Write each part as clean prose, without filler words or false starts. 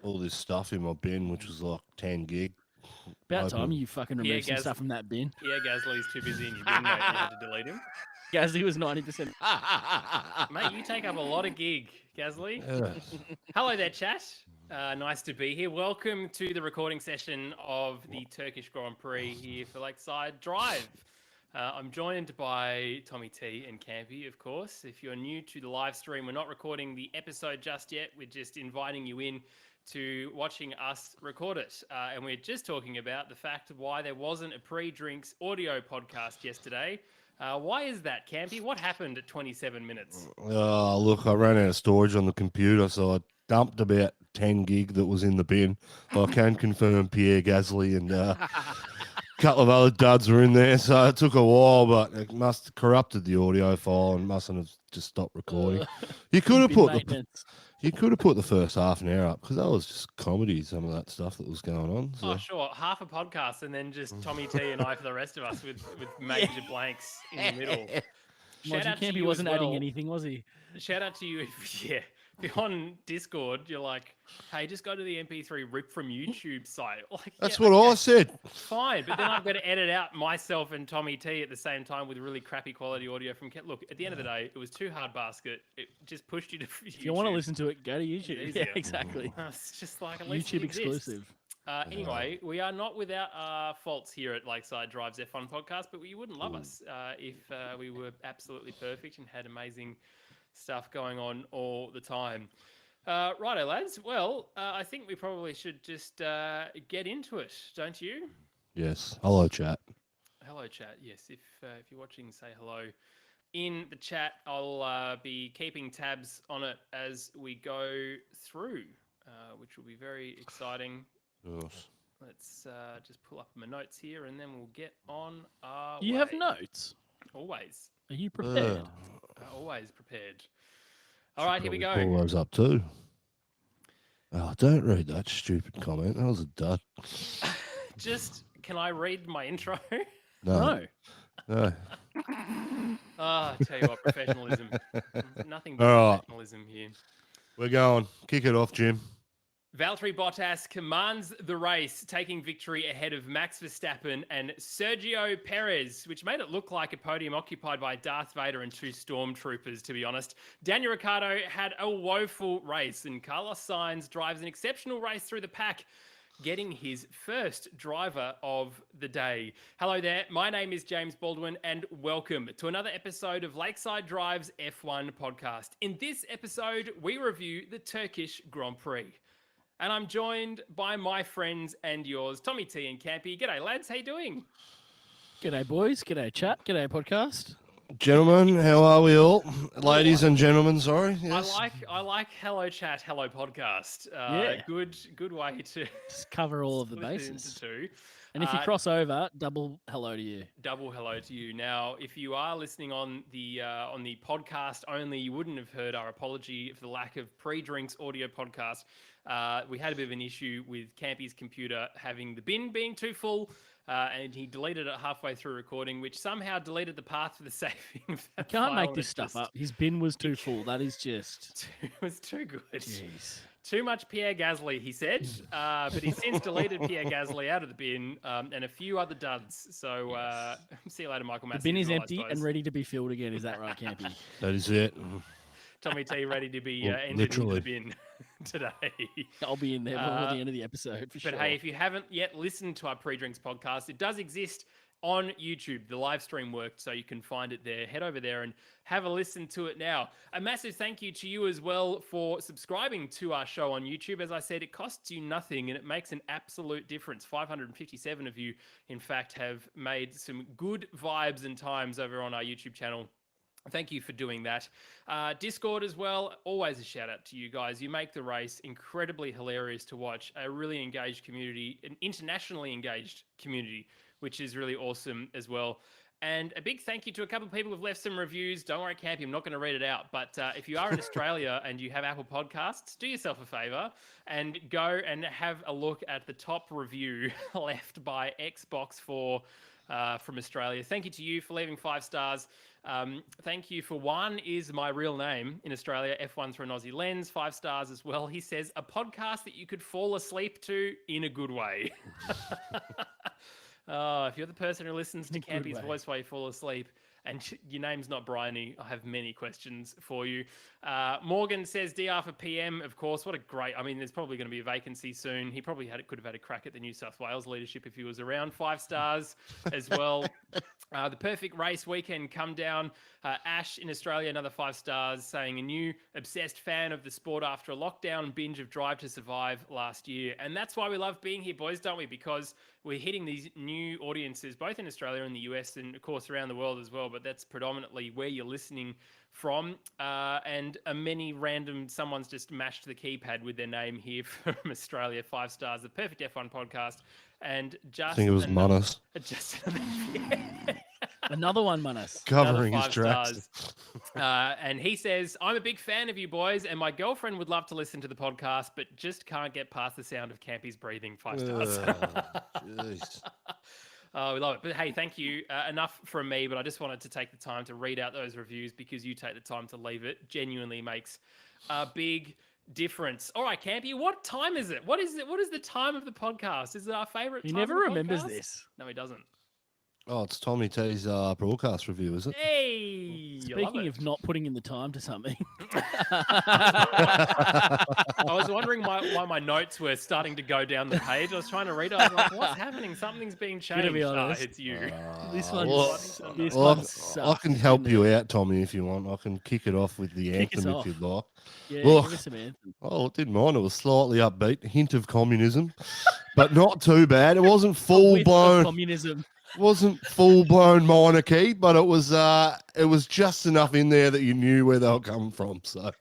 all this stuff in my bin, which was like 10 gig. About Open. time you fucking Pierre removed some stuff from that bin. Pierre Gasly's too busy in your bin, mate. You had to delete him. Gasly was 90%. Mate, you take up a lot of gig, Gasly. Yes. Hello there, chat. Nice to be here. Welcome to the recording session of the Turkish Grand Prix here for Lakeside Drive. I'm joined by Tommy T and Campy, of course. If you're new to the live stream, we're not recording the episode just yet. We're just inviting you in to watching us record it. And we're just talking about the fact of why there wasn't a pre-drinks audio podcast yesterday. Why is that, Campy? What happened at 27 minutes? Look, I ran out of storage on the computer, so I dumped about 10 gig that was in the bin. But I can confirm Pierre Gasly and a couple of other duds were in there, so it took a while, but it must have corrupted the audio file and mustn't have just stopped recording. You could have put the first half an hour up because that was just comedy, some of that stuff that was going on. So. Oh, sure. Half a podcast and then just Tommy T and I for the rest of us with major blanks in the middle. Shout out to you wasn't adding anything, was he? Shout out to you if you're on Discord, you're like, hey, just go to the MP3 rip from YouTube site. Like, that's what I said. Fine, but then I've got to edit out myself and Tommy T at the same time with really crappy quality audio from Look, at the end of the day, it was too hard basket. It just pushed you to YouTube. If you want to listen to it, go to YouTube. Yeah, exactly. It's just like at least YouTube exclusive. Anyway, we are not without our faults here at Lakeside Drive's F1 podcast, but you wouldn't love us if we were absolutely perfect and had amazing stuff going on all the time. Righto, lads. Well, I think we probably should just get into it, don't you? Yes. Hello, chat. Hello, chat. Yes, if you're watching, say hello in the chat. I'll be keeping tabs on it as we go through, which will be very exciting. Yes. Let's just pull up my notes here, and then we'll get on our You way. have notes? Always. Are you prepared? Always prepared. All right, here we go. Pull those up too. Oh, don't read that stupid comment. That was a dud. Just, can I read my intro? No. I tell you what, professionalism. Nothing but professionalism here. We're going. Kick it off, Jim. Valtteri Bottas commands the race, taking victory ahead of Max Verstappen and Sergio Perez, which made it look like a podium occupied by Darth Vader and two stormtroopers, to be honest. Daniel Ricciardo had a woeful race, and Carlos Sainz drives an exceptional race through the pack, getting his first driver of the day. Hello there, my name is James Baldwin, and welcome to another episode of Lakeside Drive's F1 podcast. In this episode, we review the Turkish Grand Prix. And I'm joined by my friends and yours, Tommy T and Campy. G'day, lads. How you doing? G'day, boys. G'day, chat. G'day, podcast. Gentlemen, how are we all? Ladies and gentlemen, sorry. Yes. I like hello chat, hello podcast. Good way to just cover all of the bases. Two. And if you cross over, double hello to you. Double hello to you. Now, if you are listening on the podcast only, you wouldn't have heard our apology for the lack of pre-drinks audio podcast. We had a bit of an issue with Campy's computer having the bin being too full, and he deleted it halfway through recording, which somehow deleted the path for the saving. I can't make this stuff up. His bin was too full. That is just... It was too good. Jeez. Too much Pierre Gasly, he said, but he's since deleted Pierre Gasly out of the bin and a few other duds. So see you later, Michael Massey. The bin is empty and ready to be filled again. Is that right, Campy? That is it. Tommy T ready to be entered into the bin today. I'll be in there before the end of the episode for sure. But hey, if you haven't yet listened to our pre-drinks podcast, it does exist on YouTube. The live stream worked, so you can find it there. Head over there and have a listen to it now. A massive thank you to you as well for subscribing to our show on YouTube. As I said, it costs you nothing and it makes an absolute difference. 557 of you, in fact, have made some good vibes and times over on our YouTube channel. Thank you for doing that. Discord as well, always a shout out to you guys. You make the race incredibly hilarious to watch. A really engaged community, an internationally engaged community, which is really awesome as well. And a big thank you to a couple of people who've left some reviews. Don't worry, Campy, I'm not going to read it out. But if you are in Australia and you have Apple Podcasts, do yourself a favor and go and have a look at the top review left by Xbox 4 from Australia. Thank you to you for leaving 5 stars. Thank you for One is my real name in Australia. F1 through an Aussie lens, 5 stars as well. He says a podcast that you could fall asleep to in a good way. If you're the person who listens to Campy's voice while you fall asleep, and your name's not Bryony, I have many questions for you. Morgan says DR for PM, of course. What a great... I mean, there's probably going to be a vacancy soon. He probably could have had a crack at the New South Wales leadership if he was around. 5 stars as well. The perfect race weekend come down. Ash in Australia, another 5 stars, saying a new obsessed fan of the sport after a lockdown binge of Drive to Survive last year. And that's why we love being here, boys, don't we? Because we're hitting these new audiences, both in Australia and the US, and of course around the world as well. But that's predominantly where you're listening from. And many random, someone's just mashed the keypad with their name here from Australia. 5 stars, the perfect F1 podcast. And just... I think it was Manas. Another one, Manas. Covering his tracks. And he says, I'm a big fan of you boys, and my girlfriend would love to listen to the podcast, but just can't get past the sound of Campy's breathing. 5 stars. Jeez. Oh, we love it. But hey, thank you. Enough from me, but I just wanted to take the time to read out those reviews because you take the time to leave it. Genuinely makes a big difference. All right, Campy, what time is it? What is it? What is the time of the podcast? Is it our favorite time? He never remembers this. No, he doesn't. Oh, it's Tommy T's broadcast review, is it? Hey! Speaking of not putting in the time to something. I was wondering why my notes were starting to go down the page. I was trying to read it. I was like, what's happening? Something's being changed. To be honest, it's you. This one sucks, I can help you out, Tommy, if you want. I can kick it off with the anthem if you'd like. Yeah, Look, give us some anthem. Oh, it didn't mind. It was slightly upbeat. A hint of communism, but not too bad. It wasn't full-blown communism. Wasn't full-blown monarchy, but it was just enough in there that you knew where they were coming from. So,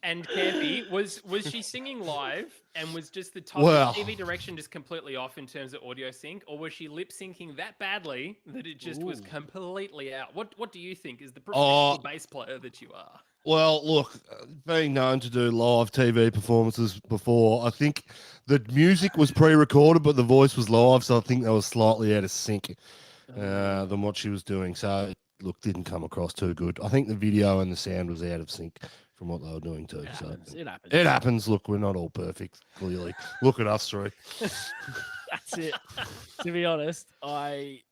and Campy, was she singing live and was just the top TV direction just completely off in terms of audio sync, or was she lip syncing that badly that it just was completely out? What do you think is the professional bass player that you are? Well, look, being known to do live TV performances before, I think the music was pre-recorded, but the voice was live, so I think they were slightly out of sync than what she was doing. So, look, didn't come across too good. I think the video and the sound was out of sync from what they were doing too. It happens. It happens. Look, we're not all perfect, clearly. Look at us three. That's it. To be honest, I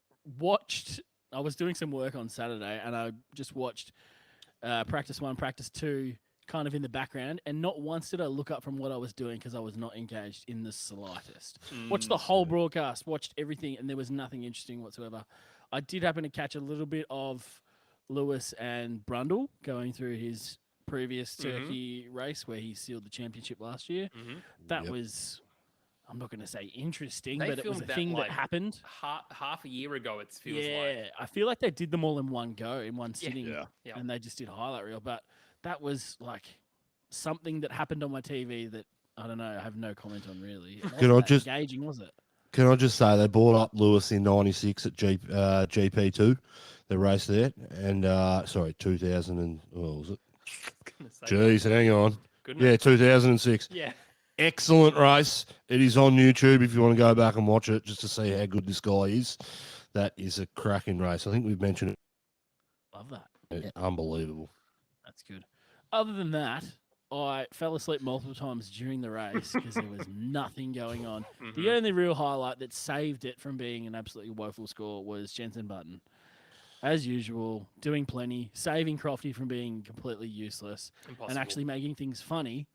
was doing some work on Saturday, and I just watched practice 1, practice 2 kind of in the background, and not once did I look up from what I was doing because I was not engaged in the slightest. Watched the whole broadcast, watched everything, and there was nothing interesting whatsoever. I did happen to catch a little bit of Lewis and Brundle going through his previous Turkey race where he sealed the championship last year. That was, I'm not going to say interesting, but it was a thing that happened. Half a year ago, it feels like. Yeah, I feel like they did them all in one go, in one sitting, and they just did highlight reel. But that was like something that happened on my TV that, I don't know, I have no comment on really. Engaging, was it? Can I just say they brought up Lewis in '96 at GP2, the race there, and 2000 and what was it? Jeez, hang on. Yeah, 2006. Yeah. Excellent race. It is on YouTube if you want to go back and watch it just to see how good this guy is. That is a cracking race. I think we've mentioned it. Love that. Unbelievable. That's good. Other than that, I fell asleep multiple times during the race because there was nothing going on. The only real highlight that saved it from being an absolutely woeful score was Jensen Button. As usual, doing plenty, saving Crofty from being completely useless and actually making things funny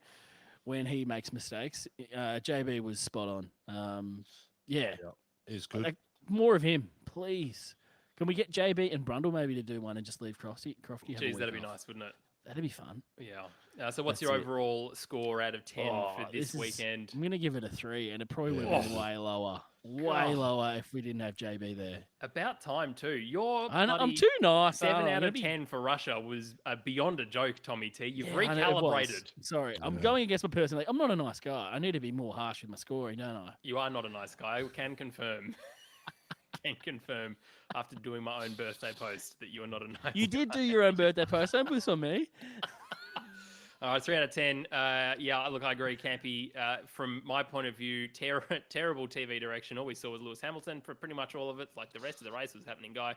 when he makes mistakes. JB was spot on. He's good. Like, more of him, please. Can we get JB and Brundle maybe to do one and just leave Crofty? Jeez, that'd be nice, wouldn't it? That'd be fun. Yeah. So what's your overall score out of 10 for this weekend? I'm going to give it a 3, and it probably would have been way lower. Lower if we didn't have JB there. About time, too. I'm too nice. 7 out of 10 for Russia was beyond a joke, Tommy T. You've recalibrated. Sorry, I'm going against my personality. I'm not a nice guy. I need to be more harsh with my scoring, don't I? You are not a nice guy. I can confirm. After doing my own birthday post that you are not a nice guy. You did do your own birthday post. Don't put this on me. All right, 3 out of 10. Yeah, look, I agree, Campy. From my point of view, terrible TV direction. All we saw was Lewis Hamilton for pretty much all of it. Like the rest of the race was happening, Guy.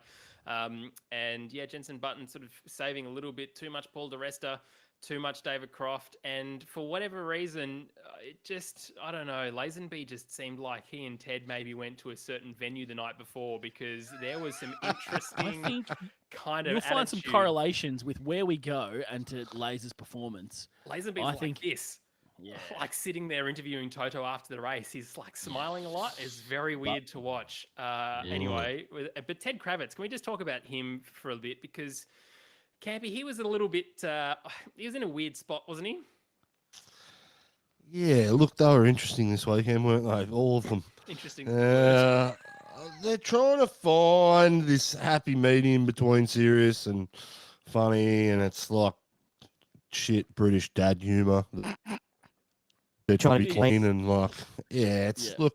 And yeah, Jenson Button sort of saving a little bit too much Paul di Resta, too much David Croft. And for whatever reason, it just, I don't know, Lazenby just seemed like he and Ted maybe went to a certain venue the night before because there was some interesting think kind of you'll find some attitude. correlations with where we go and to Laser's performance. Lazenby's I like think- this. Yeah. Like sitting there interviewing Toto after the race. He's like smiling a lot. It's very weird to watch. Anyway, but Ted Kravitz, can we just talk about him for a bit? Because Campy, he was a little bit, he was in a weird spot, wasn't he? Yeah, look, they were interesting this weekend, weren't they? All of them. Interesting. They're trying to find this happy medium between serious and funny, and it's like shit British dad humor. They're trying to be clean and like, look.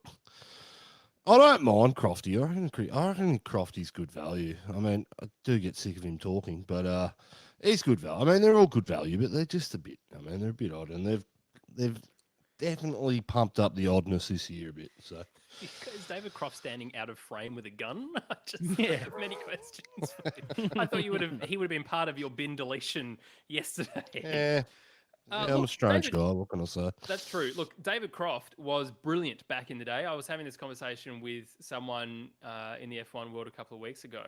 I don't mind Crofty. I reckon Crofty's good value. I mean, I do get sick of him talking, but he's good value. I mean, they're all good value, but they're just a bit. I mean, they're a bit odd, and they've definitely pumped up the oddness this year a bit. So is David Croft standing out of frame with a gun? I just have many questions. I thought he would have been part of your bin deletion yesterday. Yeah. I'm a strange guy. What can I say? That's true. Look, David Croft was brilliant back in the day. I was having this conversation with someone in the F1 world a couple of weeks ago,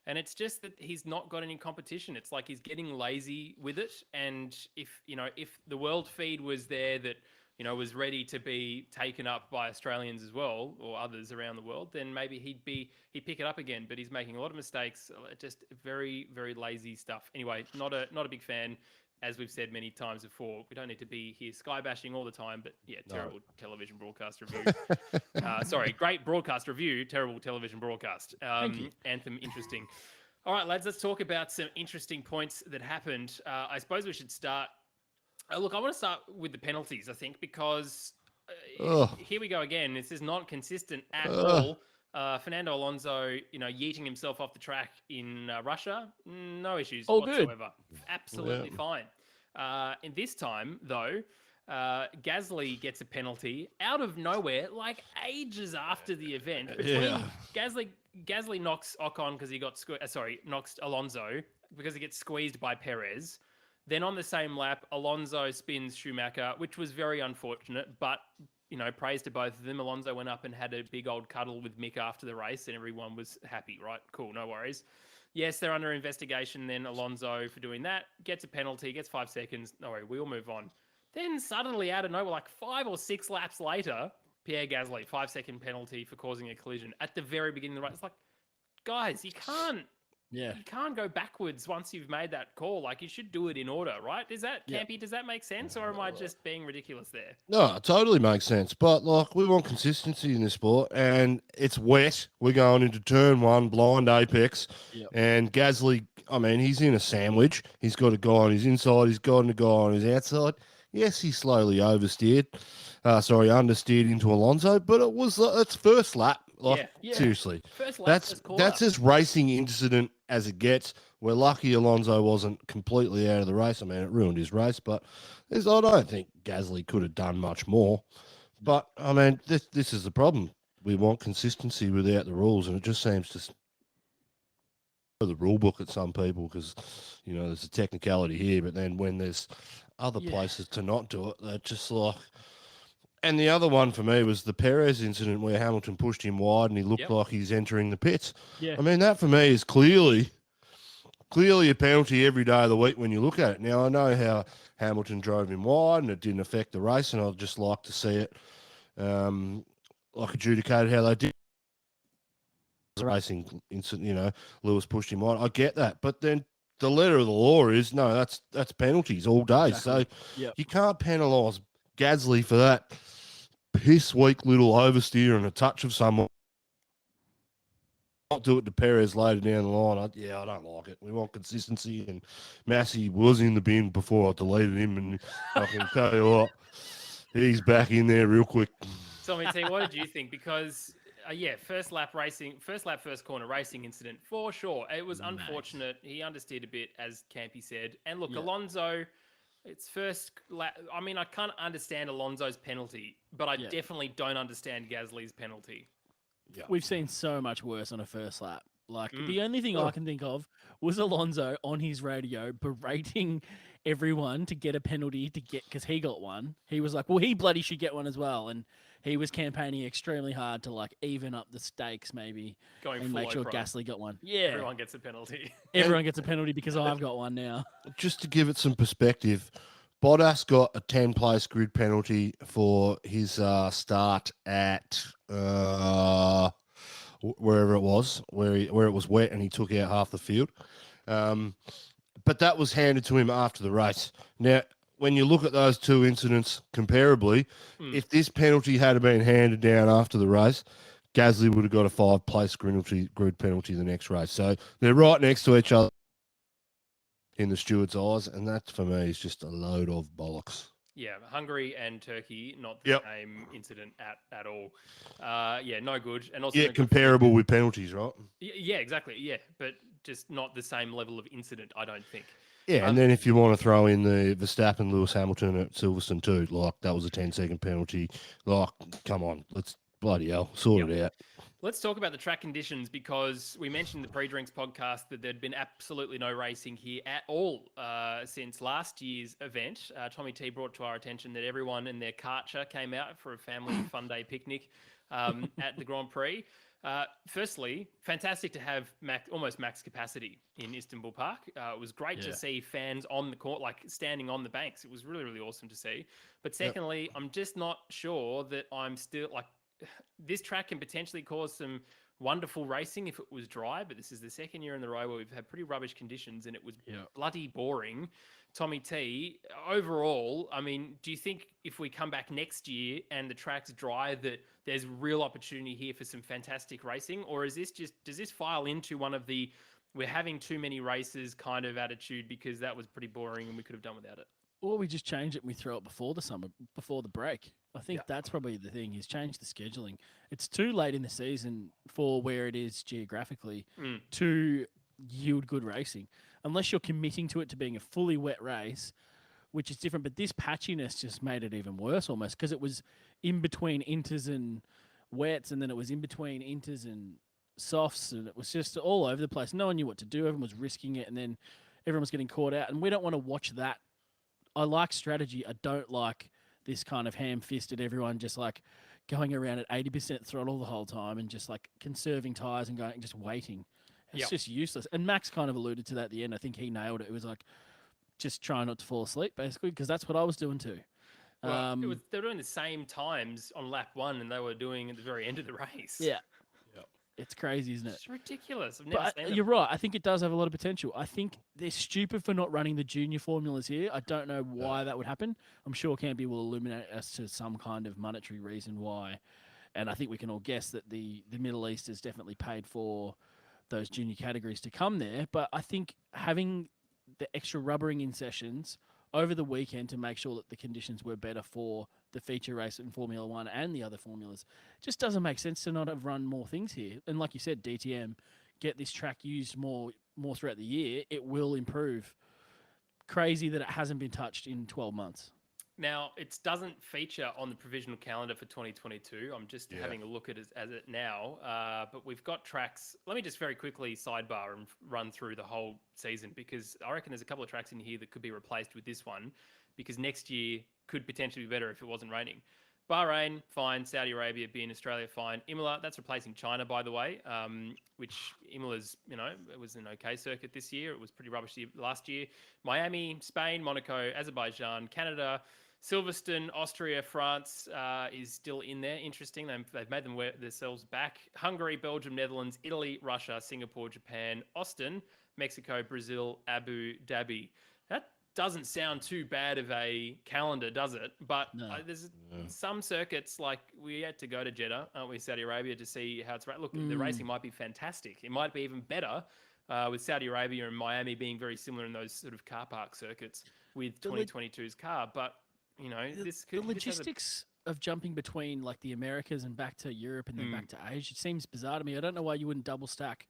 and it's just that he's not got any competition. It's like he's getting lazy with it. And if the world feed was there that was ready to be taken up by Australians as well or others around the world, then maybe he'd pick it up again. But he's making a lot of mistakes. Just very, very lazy stuff. Anyway, not a big fan. As we've said many times before, we don't need to be here sky bashing all the time, but yeah, terrible television broadcast review. Great broadcast review, terrible television broadcast. Anthem, interesting. All right, lads, let's talk about some interesting points that happened. I suppose we should start. Look, I want to start with the penalties, I think, because here we go again. This is not consistent at all. Fernando Alonso, yeeting himself off the track in Russia, no issues whatsoever. Good. Absolutely fine. In this time, though, Gasly gets a penalty out of nowhere, like ages after the event. Gasly knocks Ocon because he got knocks Alonso because he gets squeezed by Perez. Then on the same lap, Alonso spins Schumacher, which was very unfortunate, but praise to both of them. Alonso went up and had a big old cuddle with Mick after the race, and everyone was happy, right? Cool, no worries. Yes, they're under investigation. Then Alonso, for doing that, gets a penalty, gets 5 seconds. No worry, we'll move on. Then suddenly, out of nowhere, like 5 or 6 laps later, Pierre Gasly, 5-second penalty for causing a collision at the very beginning of the race. It's like, guys, you can't go backwards once you've made that call. Like, you should do it in order, right? Is that, Campy, does that make sense? Or am I just being ridiculous there? No, it totally makes sense. But, like, we want consistency in this sport, and it's wet. We're going into turn 1, blind apex. Yep. And Gasly, I mean, he's in a sandwich. He's got a guy on his inside. He's got a guy on his outside. Yes, he slowly understeered into Alonso, but it was its first lap. Like, seriously, first lap, that's as racing incident as it gets. We're lucky Alonso wasn't completely out of the race. I mean, it ruined his race, but I don't think Gasly could have done much more. But, I mean, this is the problem. We want consistency without the rules, and it just seems to the rule book at some people because, there's a technicality here, but then when there's other places to not do it, they're just like... And the other one for me was the Perez incident where Hamilton pushed him wide and he looked like he's entering the pits. Yeah. I mean, that for me is clearly a penalty every day of the week when you look at it. Now, I know how Hamilton drove him wide and it didn't affect the race, and I'd just like to see it adjudicated how they did. Racing incident, Lewis pushed him wide. I get that. But then the letter of the law is, no, that's penalties all day. Exactly. So you can't penalise Gasly for that piss weak little oversteer and a touch of someone. I'll do it to Perez later down the line. I don't like it. We want consistency, and Massey was in the bin before I deleted him, and I can tell you what, he's back in there real quick. Tommy T, what did you think? Because first corner racing incident for sure. It was unfortunate. He understeered a bit, as Campy said. And look, Alonso, It's I mean, I can't understand Alonso's penalty, but I definitely don't understand Gasly's penalty. Yeah. We've seen so much worse on a first lap. Like the only thing I can think of was Alonso on his radio berating everyone to get a penalty because he got one. He was like, well, he bloody should get one as well. And he was campaigning extremely hard to like even up the stakes maybe and make sure Gasly got one. Yeah. Everyone gets a penalty. Everyone gets a penalty because I've got one now. Just to give it some perspective, Bottas got a 10-place grid penalty for his start at wherever it was, where it was wet and he took out half the field. But that was handed to him after the race. Now, when you look at those two incidents comparably, if this penalty had been handed down after the race, Gasly would have got a 5-place grid penalty the next race. So they're right next to each other in the steward's eyes, and that for me is just a load of bollocks. Yeah, Hungary and Turkey, not the same incident at all. Yeah, no good. And also comparable with penalties, right? Yeah, exactly. Yeah, but just not the same level of incident, I don't think. Yeah, and then if you want to throw in the Verstappen, Lewis Hamilton at Silverstone too, like that was a 10-second penalty. Like, come on, let's bloody hell sort it out. Let's talk about the track conditions because we mentioned in the pre-drinks podcast that there'd been absolutely no racing here at all since last year's event. Tommy T brought to our attention that everyone and their karcher came out for a family fun day picnic at the Grand Prix. Firstly, fantastic to have almost max capacity in Istanbul Park. It was great to see fans on the court, like standing on the banks. It was really, really awesome to see. But secondly, I'm just not sure that I'm still like, this track can potentially cause some wonderful racing if it was dry, but this is the second year in the row where we've had pretty rubbish conditions and it was bloody boring. Tommy T, overall, I mean, do you think if we come back next year and the track's dry that there's real opportunity here for some fantastic racing? Or is this does this file into one of the we're having too many races kind of attitude because that was pretty boring and we could have done without it? Or we just change it and we throw it before the summer, before the break. I think that's probably the thing, is change the scheduling. It's too late in the season for where it is geographically to yield good racing. Unless you're committing to it to being a fully wet race, which is different. But this patchiness just made it even worse almost because it was in between inters and wets, and then it was in between inters and softs, and it was just all over the place. No one knew what to do. Everyone was risking it, and then everyone was getting caught out. And we don't want to watch that. I like strategy. I don't like this kind of ham-fisted everyone just like going around at 80% throttle the whole time and just like conserving tires and going just waiting. It's just useless. And Max kind of alluded to that at the end. I think he nailed it. It was like just trying not to fall asleep, basically, because that's what I was doing too. Well, they were doing the same times on lap one, and they were doing at the very end of the race. Yeah. It's crazy, isn't it? It's ridiculous. I've never seen it. You're right. I think it does have a lot of potential. I think they're stupid for not running the junior formulas here. I don't know why that would happen. I'm sure Campy will illuminate us to some kind of monetary reason why. And I think we can all guess that the Middle East has definitely paid for those junior categories to come there. But I think having the extra rubbering in sessions over the weekend to make sure that the conditions were better for the feature race in Formula One and the other formulas just doesn't make sense to not have run more things here. And like you said, DTM, get this track used more throughout the year. It will improve. Crazy that it hasn't been touched in 12 months. Now, it doesn't feature on the provisional calendar for 2022. I'm just having a look at it as it now. But we've got tracks. Let me just very quickly sidebar and run through the whole season, because I reckon there's a couple of tracks in here that could be replaced with this one, because next year could potentially be better if it wasn't raining. Bahrain, fine. Saudi Arabia, being Australia, fine. Imola, that's replacing China, by the way, which Imola's, it was an okay circuit this year. It was pretty rubbish last year. Miami, Spain, Monaco, Azerbaijan, Canada, Silverstone, Austria, France is still in there. Interesting. They've made them wear themselves back. Hungary, Belgium, Netherlands, Italy, Russia, Singapore, Japan, Austin, Mexico, Brazil, Abu Dhabi. That doesn't sound too bad of a calendar, does it? But there's some circuits, like we had to go to Jeddah, aren't we, Saudi Arabia, to see how it's right. Look, the racing might be fantastic. It might be even better with Saudi Arabia and Miami being very similar in those sort of car park circuits with 2022's car. But the logistics of jumping between like the Americas and back to Europe and then back to Asia seems bizarre to me. I don't know why you wouldn't double stack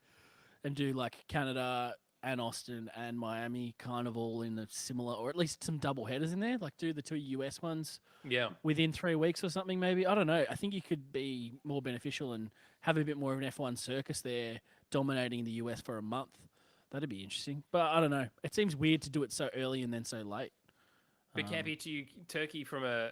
and do like Canada, and Austin and Miami kind of all in a similar, or at least some double headers in there? Like do the 2 US ones Yeah. within 3 weeks or something, maybe? I don't know. I think you could be more beneficial and have a bit more of an F1 circus there dominating the US for a month. That'd be interesting. But I don't know. It seems weird to do it so early and then so late. But Campy, to you, Turkey, from a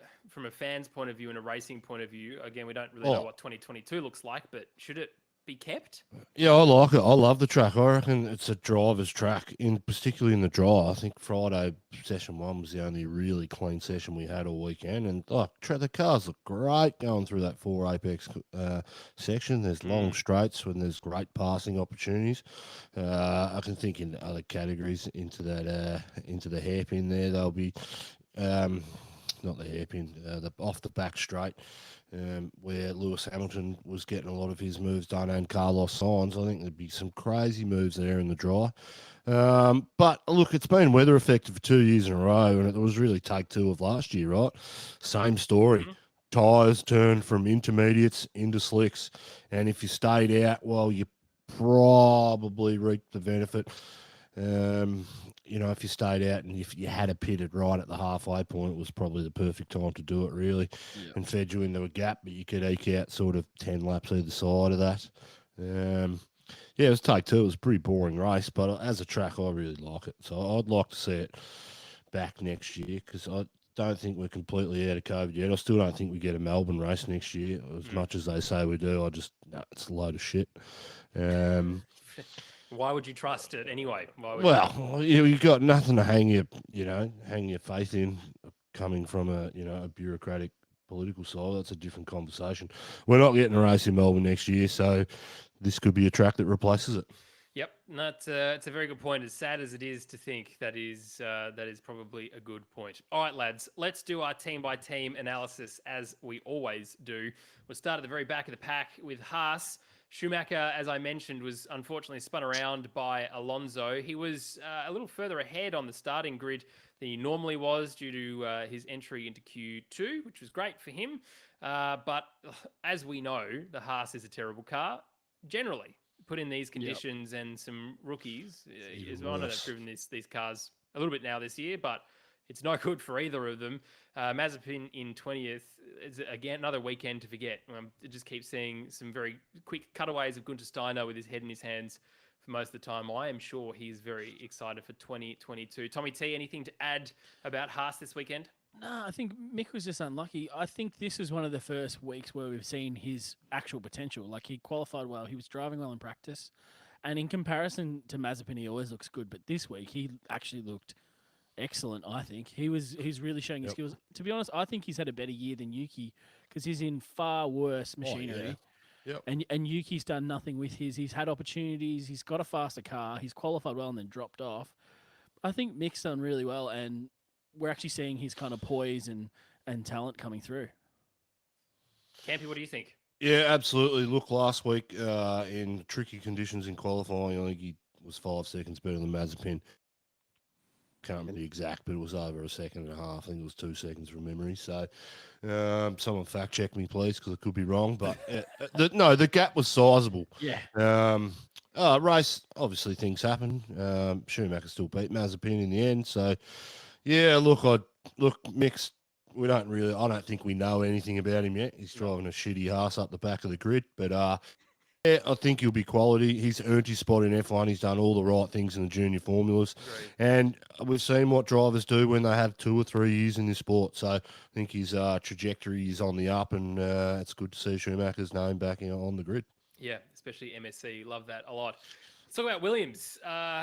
fan's point of view and a racing point of view, again, we don't really know what 2022 looks like, but should it be kept? Yeah, I like it. I love the track. I reckon it's a driver's track, particularly in the dry. I think Friday session 1 was the only really clean session we had all weekend, and the cars look great going through that 4 apex section. There's long straights when there's great passing opportunities. I can think in other categories into the hairpin there. They'll be not the hairpin, the off the back straight. Where Lewis Hamilton was getting a lot of his moves done, and Carlos Sainz. I think there'd be some crazy moves there in the dry. But look, it's been weather affected for 2 years in a row, and it was really take 2 of last year, right? Same story. Tyres turned from intermediates into slicks, and if you stayed out, well, you probably reaped the benefit. If you stayed out and if you had a pitted right at the halfway point, it was probably the perfect time to do it, really, and fed you into a gap, but you could eke out sort of 10 laps either side of that. It was take 2. It was a pretty boring race, but as a track, I really like it. So I'd like to see it back next year because I don't think we're completely out of COVID yet. I still don't think we get a Melbourne race next year, as much as they say we do. It's a load of shit. Why would you trust it anyway? You've got nothing to hang your faith in coming from a bureaucratic political side. That's a different conversation. We're not getting a race in Melbourne next year, so this could be a track that replaces it. Yep, it's a very good point. As sad as it is to think, that is probably a good point. All right, lads, let's do our team-by-team analysis as we always do. We'll start at the very back of the pack with Haas. Schumacher, as I mentioned, was unfortunately spun around by Alonso. He was a little further ahead on the starting grid than he normally was due to his entry into Q2, which was great for him. But as we know, the Haas is a terrible car, generally. Put in these conditions and some rookies. As well, I know they've driven these cars a little bit now this year, but it's no good for either of them. Mazepin in 20th is, again, another weekend to forget. I just keep seeing some very quick cutaways of Gunter Steiner with his head in his hands for most of the time. I am sure he's very excited for 2022. Tommy T, anything to add about Haas this weekend? No, I think Mick was just unlucky. I think this is one of the first weeks where we've seen his actual potential. Like, he qualified well, he was driving well in practice, and in comparison to Mazepin, he always looks good. But this week, he actually looked excellent. I think he's really showing his skills. To be honest, I think he's had a better year than Yuki because he's in far worse machinery. And Yuki's done nothing with his. He's had opportunities. He's got a faster car. He's qualified well and then dropped off. I think Mick's done really well, and we're actually seeing his kind of poise and talent coming through. Campy, what do you think? Yeah, absolutely. Look, last week in tricky conditions in qualifying, I think he was 5 seconds better than Mazepin. Can't remember the exact, but it was over a second and a half. I think it was 2 seconds from memory. So someone fact check me, please, because I could be wrong. But the gap was sizable. Yeah. Race, obviously things happen. Schumacher still beat Mazepin in the end. So, yeah, look, mixed. I don't think we know anything about him yet. He's driving a shitty Haas up the back of the grid. But, yeah, I think he'll be quality. He's earned his spot in F1. He's done all the right things in the junior formulas. Great. And we've seen what drivers do when they have 2 or 3 years in this sport. So I think his trajectory is on the up, and it's good to see Schumacher's name back on the grid. Yeah, especially MSC. Love that a lot. Let's talk about Williams.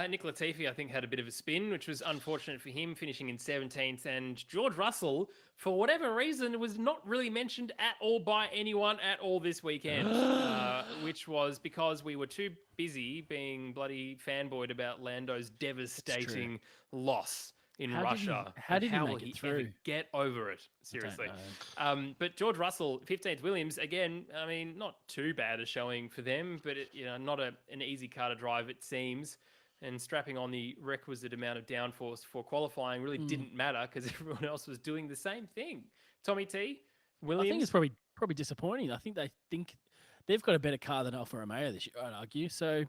Nick Latifi, I think, had a bit of a spin, which was unfortunate for him, finishing in 17th. And George Russell, for whatever reason, was not really mentioned at all by anyone at all this weekend, which was because we were too busy being bloody fanboyed about Lando's devastating loss in Russia. How did he make it ever through? get over it? Seriously. But George Russell, 15th Williams, again, I mean, not too bad a showing for them, but not an easy car to drive, it seems. And strapping on the requisite amount of downforce for qualifying really didn't matter because everyone else was doing the same thing. Tommy T, Williams. I think it's probably disappointing. I think they've got a better car than Alfa Romeo this year, I'd argue. So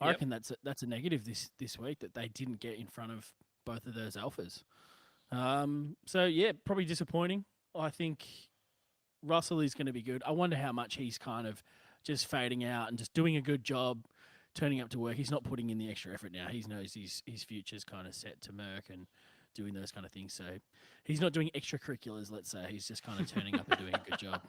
I Yep. reckon that's a negative this week that they didn't get in front of both of those alphas. So yeah, probably disappointing. I think Russell is going to be good. I wonder how much he's kind of just fading out and just doing a good job, turning up to work. He's not putting in the extra effort now. He knows his future's kind of set to Merck and doing those kind of things. So he's not doing extracurriculars, let's say. He's just kind of turning up and doing a good job.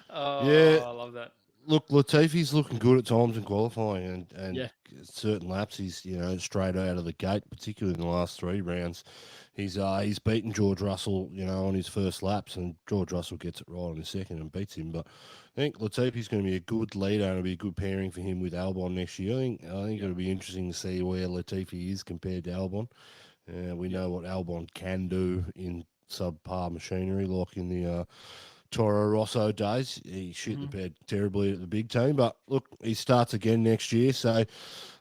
Oh, Yeah. I love that. Look, Latifi's looking good at times in qualifying, and Yeah. certain laps he's straight out of the gate, particularly in the last 3 rounds. He's beaten George Russell, on his first laps, and George Russell gets it right in his second and beats him. But I think Latifi's going to be a good leader and it'll be a good pairing for him with Albon next year. I think it'll be interesting to see where Latifi is compared to Albon. We know what Albon can do in subpar machinery, like in the Toro Rosso days. He shit the bed terribly at the big team, but look, he starts again next year. So,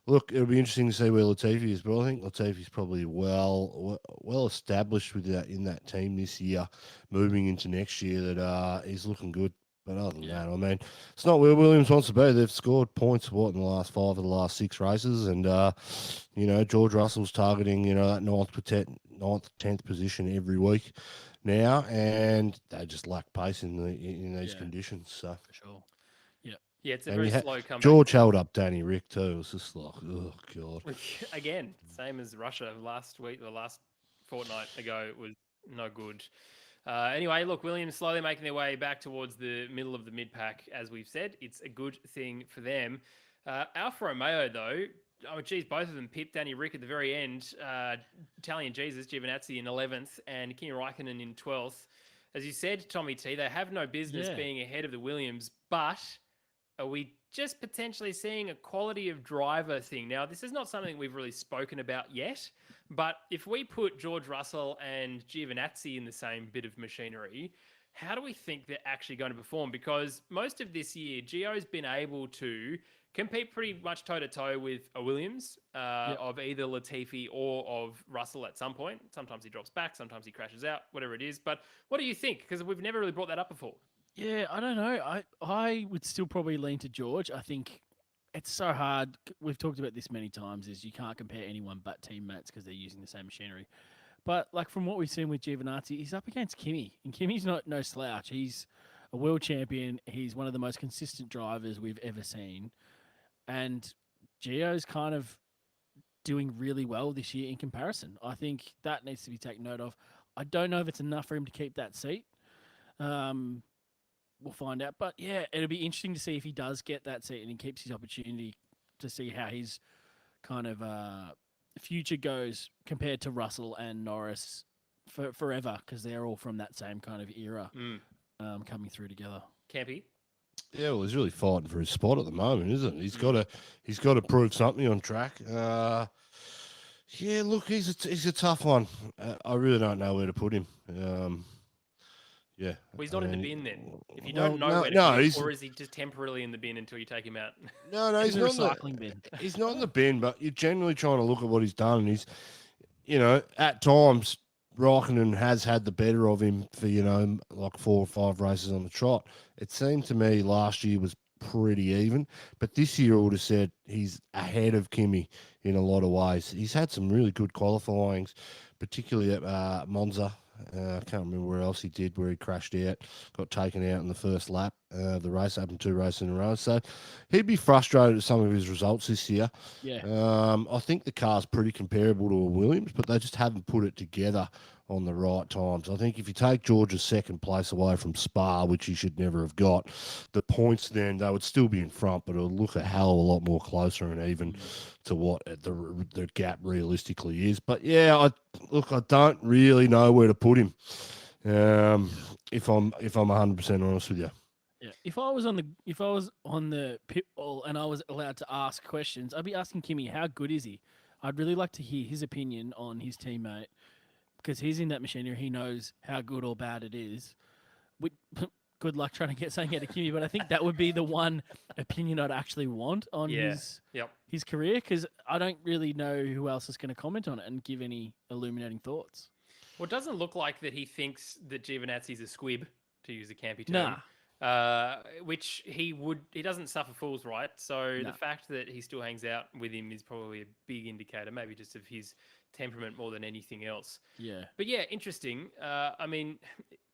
look, it'll be interesting to see where Latifi is. But I think Latifi's probably well established with that in that team this year, moving into next year. That he's looking good. But other than that, I mean, it's not where Williams wants to be. They've scored points in the last 5 of the last 6 races, and George Russell's targeting that 9th, 10th position every week now, and they just lack pace in these conditions. So For sure. Yeah, it's a And very you ha- slow comeback. George held up Danny Rick too. It was just like, oh god. Again, same as Russia last week, the last fortnight ago, it was no good. Anyway, look, Williams slowly making their way back towards the middle of the mid pack, as we've said. It's a good thing for them. Alfa Romeo, though, geez, both of them pipped Danny Rick at the very end. Italian Jesus, Giovinazzi in 11th, and Kimi Raikkonen in 12th. As you said, Tommy T, they have no business being ahead of the Williams, but are we just potentially seeing a quality of driver thing? Now, this is not something we've really spoken about yet, but if we put George Russell and Giovinazzi in the same bit of machinery, how do we think they're actually going to perform? Because most of this year, Gio's been able to compete pretty much toe-to-toe with a Williams of either Latifi or of Russell at some point. Sometimes he drops back, sometimes he crashes out, whatever it is. But what do you think? Because we've never really brought that up before. Yeah, I don't know. I would still probably lean to George. I think it's so hard. We've talked about this many times. Is you can't compare anyone but teammates because they're using the same machinery. But like from what we've seen with Giovinazzi, he's up against Kimi, and Kimi's no slouch. He's a world champion. He's one of the most consistent drivers we've ever seen, and Gio's kind of doing really well this year in comparison. I think that needs to be taken note of. I don't know if it's enough for him to keep that seat. We'll find out. But yeah, it'll be interesting to see if he does get that seat and he keeps his opportunity to see how his kind of future goes compared to Russell and Norris forever, because they're all from that same kind of era coming through together. Campy? Yeah, well, he's really fighting for his spot at the moment, isn't he? He's got to prove something on track. Yeah, look, he's a tough one. I really don't know where to put him. Yeah. Well, he's not in the bin then. If you Well, don't know no, where to no, put him, he's- or is he just temporarily in the bin until you take him out? No, he's In the not in the recycling bin. He's not in the bin, but you're generally trying to look at what he's done, and he's, at times Raikkonen has had the better of him for like 4 or 5 races on the trot. It seemed to me last year was pretty even, but this year I would have said he's ahead of Kimi in a lot of ways. He's had some really good qualifyings, particularly at Monza. I can't remember where else he did, where he crashed out, got taken out in the first lap of the race, happened 2 races in a row. So he'd be frustrated at some of his results this year. Yeah. I think the car's pretty comparable to a Williams, but they just haven't put it together on the right times. I think if you take George's second place away from Spa, which he should never have got, the points then, they would still be in front, but it'll look a hell of a lot more closer and even to what the gap realistically is. But yeah, I don't really know where to put him. If I'm 100% honest with you. Yeah. If I was on the pit wall and I was allowed to ask questions, I'd be asking Kimi, how good is he? I'd really like to hear his opinion on his teammate, because he's in that machinery. He knows how good or bad it is. Good luck trying to get something out of Kimi, but I think that would be the one opinion I'd actually want on his career, because I don't really know who else is going to comment on it and give any illuminating thoughts. Well, it doesn't look like that he thinks that Giovinazzi's a squib, to use a Campy term. Nah. which he doesn't suffer fools, right? So No. the fact that he still hangs out with him is probably a big indicator, maybe just of his temperament more than anything else. Yeah. But yeah, interesting. I mean,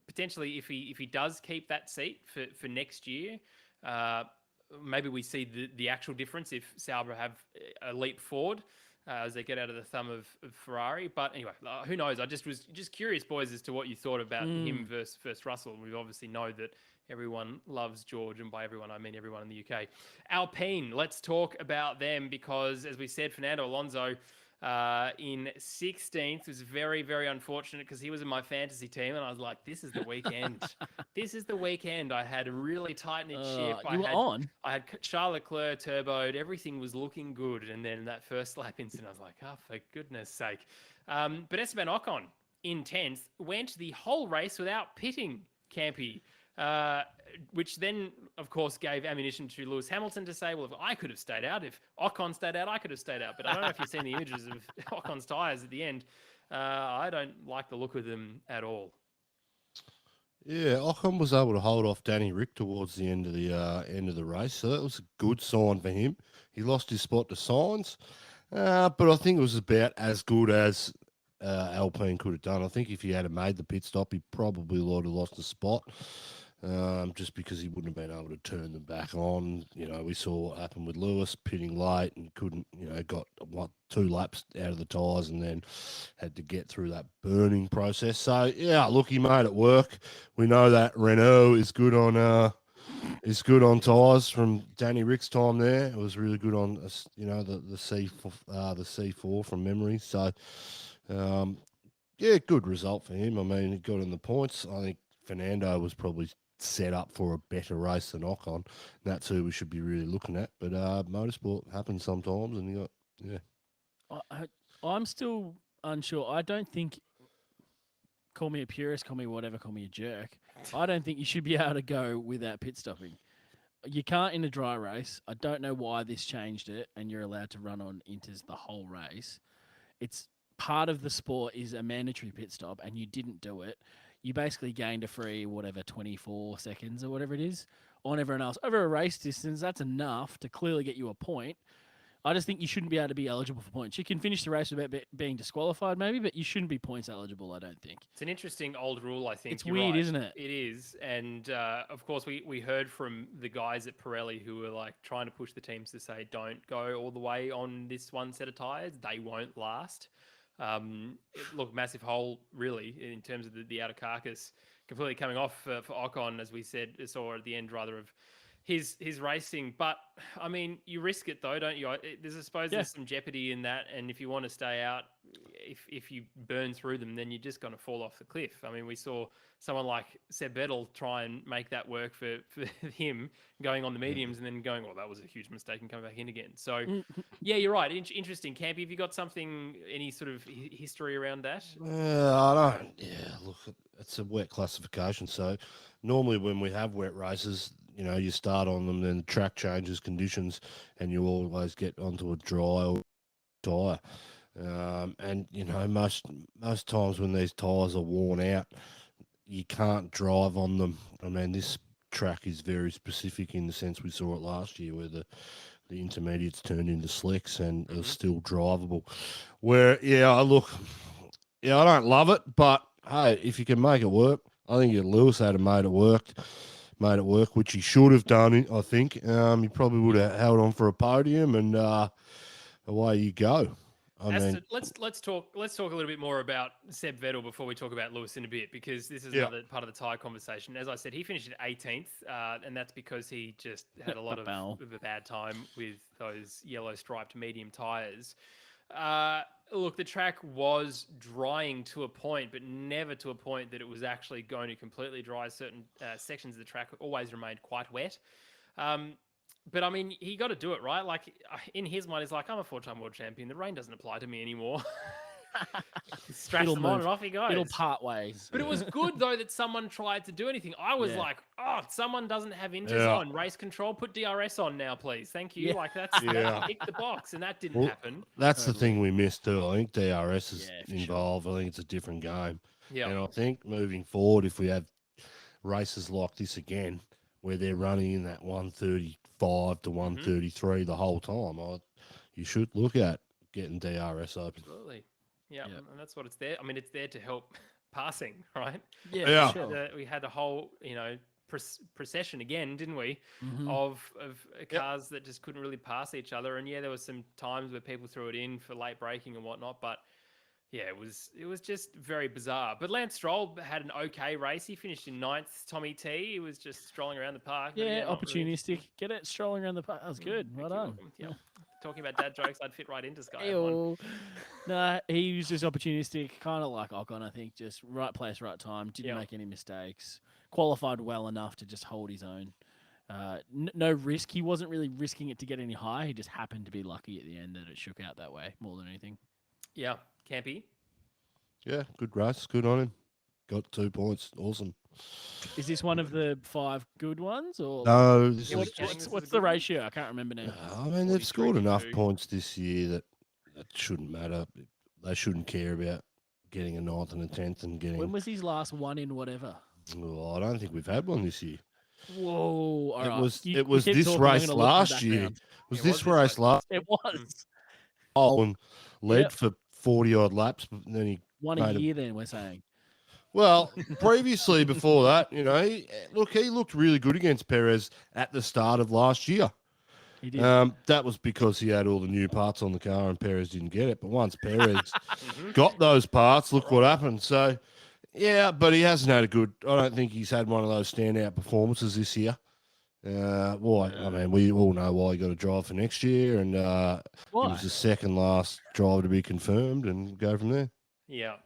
potentially if he does keep that seat for next year, maybe we see the actual difference if Sauber have a leap forward as they get out of the thumb of Ferrari. But anyway, who knows? I just was just curious, boys, as to what you thought about him versus Russell. We obviously know that everyone loves George, and by everyone I mean everyone in the UK. Alpine, let's talk about them because, as we said, Fernando Alonso in 16th was very, very unfortunate because he was in my fantasy team, and I was like, "This is the weekend. This is the weekend." I had a really tight knit ship. You were on. I had Charles Leclerc turboed. Everything was looking good, and then that first lap incident, I was like, "Oh, for goodness sake!" But Esteban Ocon in 10th went the whole race without pitting. Campy. Which then, of course, gave ammunition to Lewis Hamilton to say, well, if I could have stayed out, if Ocon stayed out, I could have stayed out. But I don't know if you've seen the images of Ocon's tyres at the end. I don't like the look of them at all. Yeah, Ocon was able to hold off Danny Rick towards the end of the race, so that was a good sign for him. He lost his spot to Sainz, but I think it was about as good as Alpine could have done. I think if he had made the pit stop, he probably would have lost the spot. Just because he wouldn't have been able to turn them back on. You know, we saw what happened with Lewis pitting late and couldn't, got 2 laps out of the tyres and then had to get through that burning process. So, yeah, look, he made it work. We know that Renault is good on tyres from Danny Rick's time there. It was really good on, the C4 from memory. So, yeah, good result for him. I mean, he got in the points. I think Fernando was probably set up for a better race than Ocon. That's who we should be really looking at. But motorsport happens sometimes, and you got I'm still unsure. I don't think. Call me a purist, call me whatever, call me a jerk. I don't think you should be able to go without pit stopping. You can't in a dry race. I don't know why this changed it, and you're allowed to run on inters the whole race. It's part of the sport is a mandatory pit stop, and you didn't do it. You basically gained a free, 24 seconds or whatever it is on everyone else. Over a race distance, that's enough to clearly get you a point. I just think you shouldn't be able to be eligible for points. You can finish the race without being disqualified, maybe, but you shouldn't be points eligible, I don't think. It's an interesting old rule, I think. It's weird, isn't it? It is. And, of course, we heard from the guys at Pirelli who were, trying to push the teams to say, don't go all the way on this one set of tyres. They won't last. Look, massive hole, really, in terms of the outer carcass completely coming off for Ocon, as we saw at the end, rather, of his racing. But I mean, you risk it though, don't you? There's some jeopardy in that, and if you want to stay out, if you burn through them, then you're just going to fall off the cliff. I mean, we saw someone like Seb Vettel try and make that work for him, going on the mediums and then going, well, that was a huge mistake, and coming back in again. So yeah, you're right. Interesting. Campy, have you got any sort of history around that? I don't. Yeah, look, it's a wet classification. So normally when we have wet races, you start on them, then the track changes conditions, and you always get onto a dry tyre. And most times when these tyres are worn out, you can't drive on them. I mean, this track is very specific in the sense we saw it last year, where the intermediates turned into slicks and it was still drivable. Where I don't love it, but hey, if you can make it work, I think Lewis had made it work, which he should have done. I think he probably would have held on for a podium, and away you go. Let's talk a little bit more about Seb Vettel before we talk about Lewis in a bit, because this is another part of the tyre conversation. As I said, he finished at 18th, and that's because he just had a lot of a bad time with those yellow striped medium tyres. Look, the track was drying to a point, but never to a point that it was actually going to completely dry. Certain sections of the track always remained quite wet. But I mean, he got to do it, right? Like, in his mind, he's like, I'm a 4-time world champion. The rain doesn't apply to me anymore. Straps them on and off he goes. It'll part ways. But it was good, though, that someone tried to do anything. I was like, someone doesn't have inters on. Race control, put DRS on now, please. Thank you. Like, that's tick the box, and that didn't happen. That's the thing we missed, too. I think DRS is involved. Sure. I think it's a different game. Yeah. And I think moving forward, if we have races like this again, where they're running in that 135 to 133 the whole time, you should look at getting DRS open. Absolutely. Yeah, Yep. and that's what it's there. I mean, it's there to help passing, right? Yeah, Yeah. sure. We had a whole, procession again, didn't we? Mhm. Of cars that just couldn't really pass each other. And yeah, there was some times where people threw it in for late braking and whatnot, but yeah, it was just very bizarre. But Lance Stroll had an okay race. He finished in 9th. Tommy T, he was just strolling around the park. but Yeah, not really- opportunistic. Get it strolling around the park. That was good. Well You're done. welcome. Yeah. Talking about dad jokes, I'd fit right into Sky. F1. Ew. No, he was just opportunistic, kind of like Ocon, I think. Just right place, right time. Didn't Yeah. make any mistakes. Qualified well enough to just hold his own. No risk. He wasn't really risking it to get any higher. He just happened to be lucky at the end that it shook out that way more than anything. Yeah, Campy. Yeah, good race. Good on him. Got 2 points. Awesome. Is this one of the 5 good ones, or No, this Yeah, is Getting what's, this what's is a the good one? ratio? I can't remember now. I mean, they've 43 scored to enough 2. points this year that it shouldn't matter. They shouldn't care about getting a 9th and a 10th and getting. When was his last one in whatever? Well, I don't think we've had one this year. Whoa! All right. It was keep this talking, I'm race gonna look in the last year. background. Was It this was this race race. last It was year and led Yep. for 40 odd laps, but then he one made a a- year. Then we're saying. Well, previously before that, he looked really good against Perez at the start of last year. He did. That was because he had all the new parts on the car and Perez didn't get it. But once Perez Mhm. got those parts, look what happened. So, yeah, but he hasn't had a good. I don't think he's had one of those standout performances this year. Why? I mean, we all know why he got a drive for next year, and he Why? was the second last driver to be confirmed, and go from there. Yeah.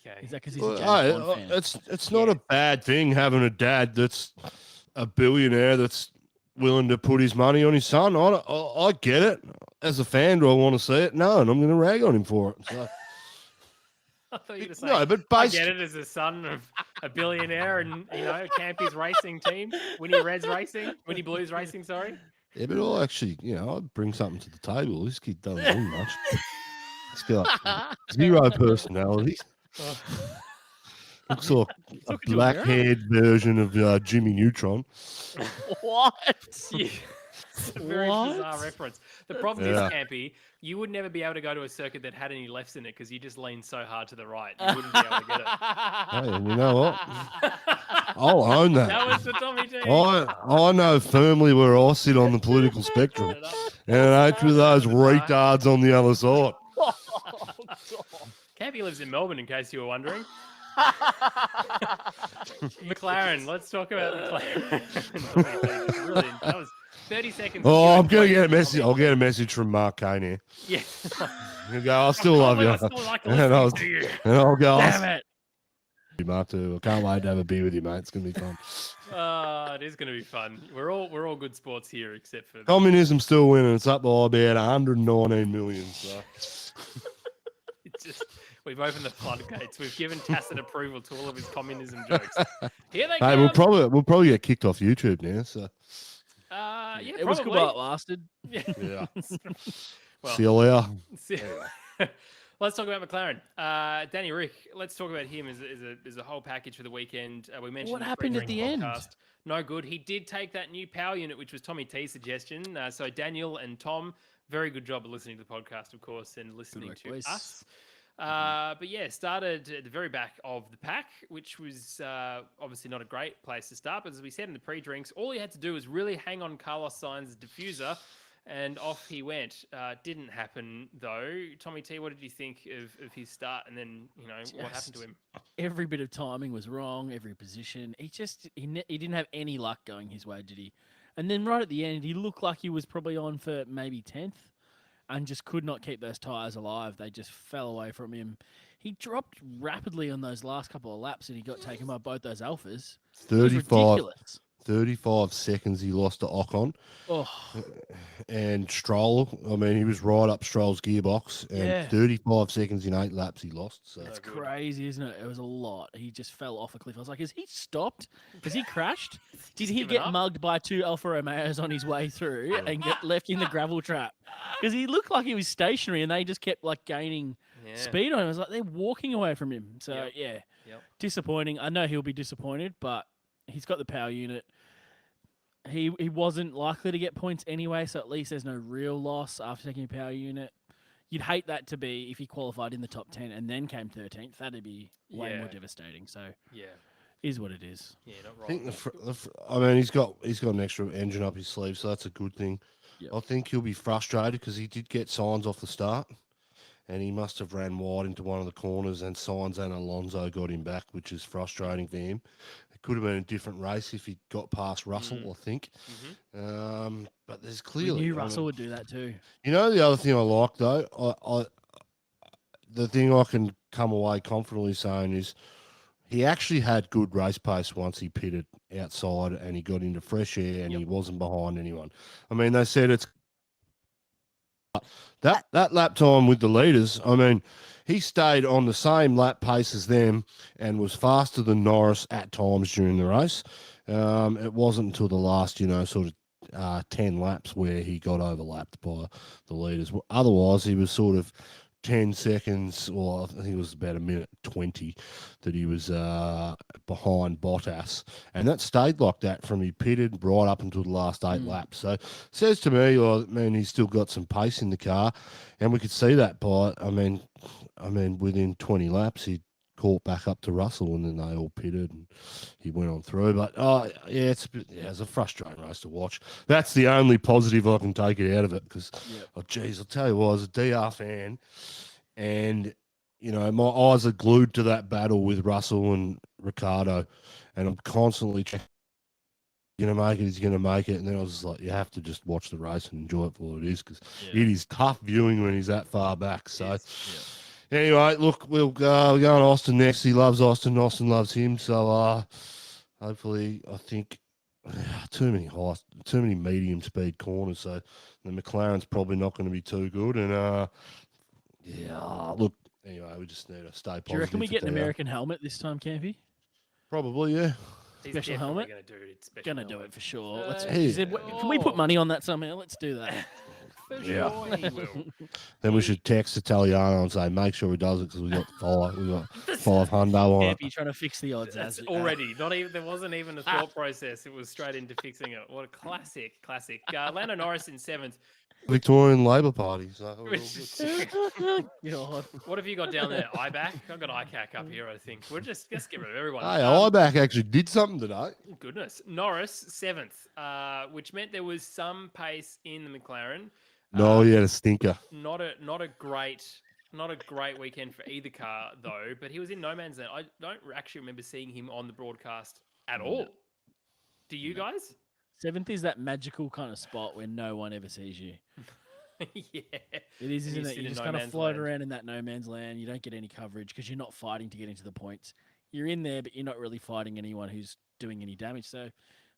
Okay. Is that because he's a Well, James Bond fan? it's not a bad thing having a dad that's a billionaire that's willing to put his money on his son. I get it. As a fan, do I want to see it? No, and I'm going to rag on him for it. So, I thought you were saying, no, but I get basically, it as a son of a billionaire and, Campy's racing team, Winnie Reds Racing, Winnie Blues Racing, sorry. yeah, but I actually, I bring something to the table. This kid doesn't do much. He's got 0 personality. Looks like a Talking to a mirror? black-haired version of Jimmy Neutron. What? Yeah. It's a very What? bizarre reference. The problem Yeah. is, Campy, you would never be able to go to a circuit that had any lefts in it because you just lean so hard to the right. You wouldn't be able to get it. Hey, and you know what? I'll own that. That was the Tommy T. I know firmly where I sit on the political spectrum, and it ain't with those retards on the other side. Campy lives in Melbourne, in case you were wondering. McLaren. Let's talk about McLaren. Brilliant. That was 30 seconds. Oh, I'm gonna get a message. I'll get a message from Mark Kane here. Yeah. He'll go, I still love you. I still like And I'll, listening to you. and I'll go, Damn it! Mark too. I can't wait to have a beer with you, mate. It's gonna be fun. It is going to be fun. We're all good sports here, except for Communism's still winning. It's up by about 119 million. So. it's just we've opened the floodgates. We've given tacit approval to all of his communism jokes. Here they Hey, come. we'll probably get kicked off YouTube now. So Yeah, It was good probably. while it lasted. yeah. Well, See you later. let's talk about McLaren. Danny Rick. Let's talk about him as a whole package for the weekend. We mentioned What the happened at pre-drinks the end? podcast. No good. He did take that new power unit, which was Tommy T's suggestion. So Daniel and Tom, very good job of listening to the podcast, of course, and listening work, to boys. us. But yeah, started at the very back of the pack, which was obviously not a great place to start. But as we said in the pre-drinks, all he had to do was really hang on Carlos Sainz's diffuser, and off he went. Didn't happen though. Tommy T, what did you think of his start, and then what happened to him? Every bit of timing was wrong. Every position. He didn't have any luck going his way, did he? And then right at the end, he looked like he was probably on for maybe 10th. And just could not keep those tyres alive. They just fell away from him. He dropped rapidly on those last couple of laps and he got taken by both those alphas. It was 35 seconds he lost to Ocon. Oh, And Stroll, I mean, he was right up Stroll's gearbox. And Yeah. 35 seconds in 8 laps he lost. So that's good. crazy, isn't it? It was a lot. He just fell off a cliff. I was like, has he stopped? Has he crashed? Did he given get up? mugged by 2 Alfa Romeos on his way through and get left in the gravel trap? Because he looked like he was stationary and they just kept like gaining Yeah. speed on him. It was like they're walking away from him. So Yep. yeah, Yep. disappointing. I know he'll be disappointed, but he's got the power unit. he wasn't likely to get points anyway, so at least there's no real loss after taking a power unit. You'd hate that to be if he qualified in the top 10 and then came 13th. That'd be way more Yeah. devastating. So Yeah. is what it is. Yeah, not I think wrong. I mean, he's got an extra engine up his sleeve, so that's a good thing. Yep. I think he'll be frustrated because he did get signs off the start, and he must have ran wide into one of the corners, and Signs and Alonso got him back, which is frustrating for him. It could have been a different race if he got past Russell, I think. But there's We clearly knew Russell would do that too. You know, the other thing I like though, the thing I can come away confidently saying is he actually had good race pace once he pitted outside and he got into fresh air and he wasn't behind anyone. I mean, they said it's that lap time with the leaders. I mean, he stayed on the same lap pace as them and was faster than Norris at times during the race. It wasn't until the last, sort of 10 laps where he got overlapped by the leaders. Otherwise, he was sort of 10 seconds, or I think it was about a minute 20 that he was behind Bottas. And that stayed like that from he pitted right up until the last 8 laps. So says to me, he's still got some pace in the car. And we could see that by, I mean, within 20 laps, he caught back up to Russell and then they all pitted and he went on through. But, it's a frustrating race to watch. That's the only positive I can take it out of it because, I'll tell you what, I was a DR fan and, my eyes are glued to that battle with Russell and Ricardo and I'm constantly checking. He's going to make it. And then I was just like, you have to just watch the race and enjoy it for what it is because it is tough viewing when he's that far back. So, anyway, look, we're going to Austin next. He loves Austin. Austin loves him. So, hopefully, I think too many medium speed corners. So, the McLaren's probably not going to be too good. And, look, anyway, we just need to stay positive. Do you reckon we get an American helmet this time, Campy? Probably, yeah. He's Special helmet? Gonna do it. Special Gonna helmet. do it for sure. Can we put money on that somehow? Let's do that. For sure he will. Then we should text Italiano and say, make sure he does it because we got five hundo on it. Campy trying to fix the odds. That's already not even. There wasn't even a thought process. It was straight into fixing it. What a classic! Lando Norris in 7th. Victorian Labor Party. So What have you got down there? IBAC? I've got ICAC up here, I think. Let's get rid of everyone. Hey, IBAC actually did something today. Goodness. Norris, 7th, which meant there was some pace in the McLaren. No, he had a stinker. Not a great weekend for either car, though, but he was in no man's land. I don't actually remember seeing him on the broadcast at all. Do you guys? 7th is that magical kind of spot where no one ever sees you. Yeah. It is, isn't it? You just kind of land. float around in that no man's land. You don't get any coverage because you're not fighting to get into the points. You're in there, but you're not really fighting anyone who's doing any damage. So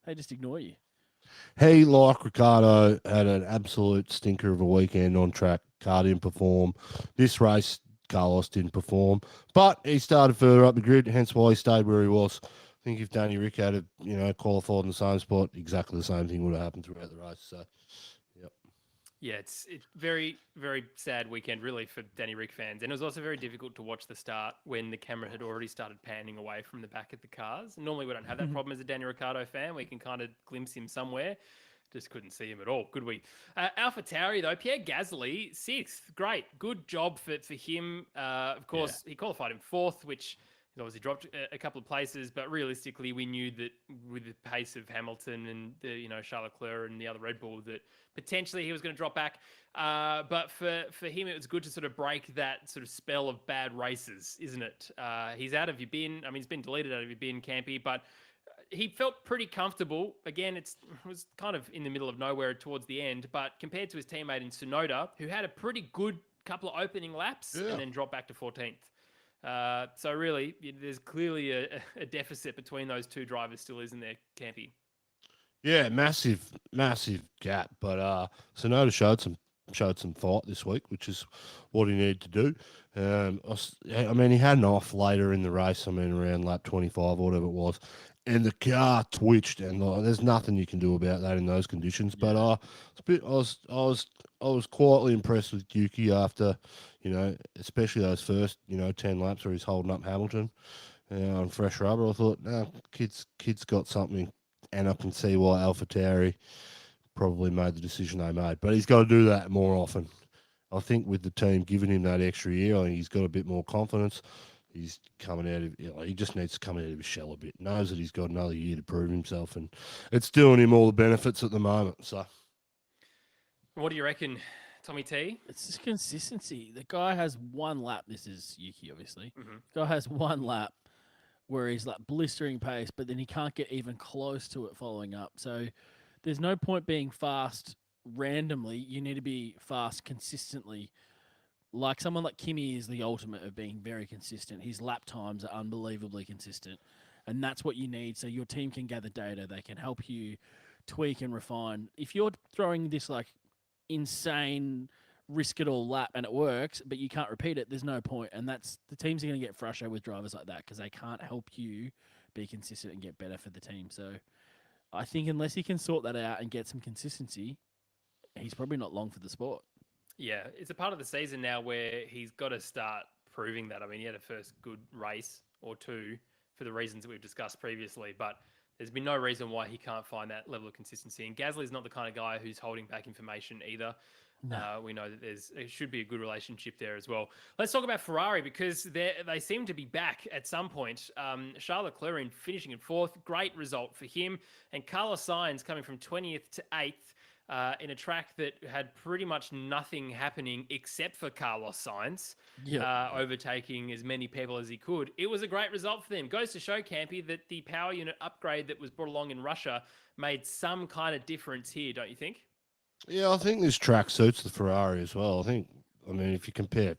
they just ignore you. He, like Ricardo, had an absolute stinker of a weekend on track. Car didn't perform. This race, Carlos didn't perform. But he started further up the grid, hence why he stayed where he was. I think if Danny Rick had, qualified in the same spot, exactly the same thing would have happened throughout the race. So, yep. Yeah, it's very, very sad weekend, really, for Danny Rick fans. And it was also very difficult to watch the start when the camera had already started panning away from the back of the cars. Normally, we don't have that problem as a Danny Ricciardo fan. We can kind of glimpse him somewhere. Just couldn't see him at all, could we? AlphaTauri, though, Pierre Gasly, 6th. Great. Good job for him. Of course, he qualified in 4th, which he obviously dropped a couple of places, but realistically, we knew that with the pace of Hamilton and Charles Leclerc and the other Red Bull, that potentially he was going to drop back. But for him, it was good to sort of break that sort of spell of bad races, isn't it? He's out of your bin. I mean, he's been deleted out of your bin, Campy, but he felt pretty comfortable. Again, it was kind of in the middle of nowhere towards the end, but compared to his teammate in Tsunoda, who had a pretty good couple of opening laps and then dropped back to 14th. So really, there's clearly a deficit between those two drivers still, isn't there, Campy? Yeah, massive gap. But Tsunoda showed some fight this week, which is what he needed to do. I mean, he had an off later in the race. I mean, around lap 25 or whatever it was, and the car twitched, and there's nothing you can do about that in those conditions. But I was quietly impressed with Yuki after, especially those first 10 laps where he's holding up Hamilton on fresh rubber. I thought, no, kid's got something and I can see why AlphaTauri probably made the decision they made. But he's got to do that more often. I think with the team giving him that extra year, I think he's got a bit more confidence. He's coming out of, he just needs to come out of his shell a bit. Knows that he's got another year to prove himself, and it's doing him all the benefits at the moment. So, What do you reckon, Tommy T? It's just consistency. The guy has one lap. This is Yuki, obviously. Mhm. The guy has one lap where he's like blistering pace, but then he can't get even close to it following up. So there's no point being fast randomly. You need to be fast consistently. Like someone like Kimi is the ultimate of being very consistent. His lap times are unbelievably consistent. And that's what you need so your team can gather data. They can help you tweak and refine. If you're throwing this like insane risk it all lap and it works, but you can't repeat it, there's no point. And that's the teams are going to get frustrated with drivers like that because they can't help you be consistent and get better for the team. So I think unless he can sort that out and get some consistency, he's probably not long for the sport. Yeah, it's a part of the season now where he's got to start proving that. I mean, he had a first good race or two for the reasons that we've discussed previously, but there's been no reason why he can't find that level of consistency. And Gasly's not the kind of guy who's holding back information either. No. We know that there should be a good relationship there as well. Let's talk about Ferrari because they seem to be back at some point. Charles Leclerc finishing in 4th, great result for him. And Carlos Sainz coming from 20th to 8th. In a track that had pretty much nothing happening except for Carlos Sainz overtaking as many people as he could. It was a great result for them. Goes to show, Campy, that the power unit upgrade that was brought along in Russia made some kind of difference here, don't you think? yeah, I think this track suits the Ferrari as well. I mean, if you compare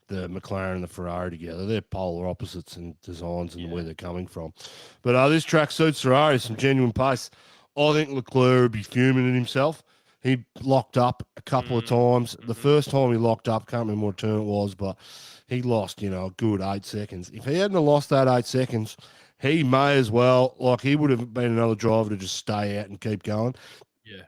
the McLaren and the Ferrari together, they're polar opposites in designs and where they're coming from. But this track suits Ferrari, some genuine pace. I think Leclerc would be fuming at himself. He locked up a couple of times. The first time he locked up, can't remember what turn it was, but he lost, a good 8 seconds. If he hadn't have lost that 8 seconds, he may as well, like he would have been another driver to just stay out and keep going. Yeah.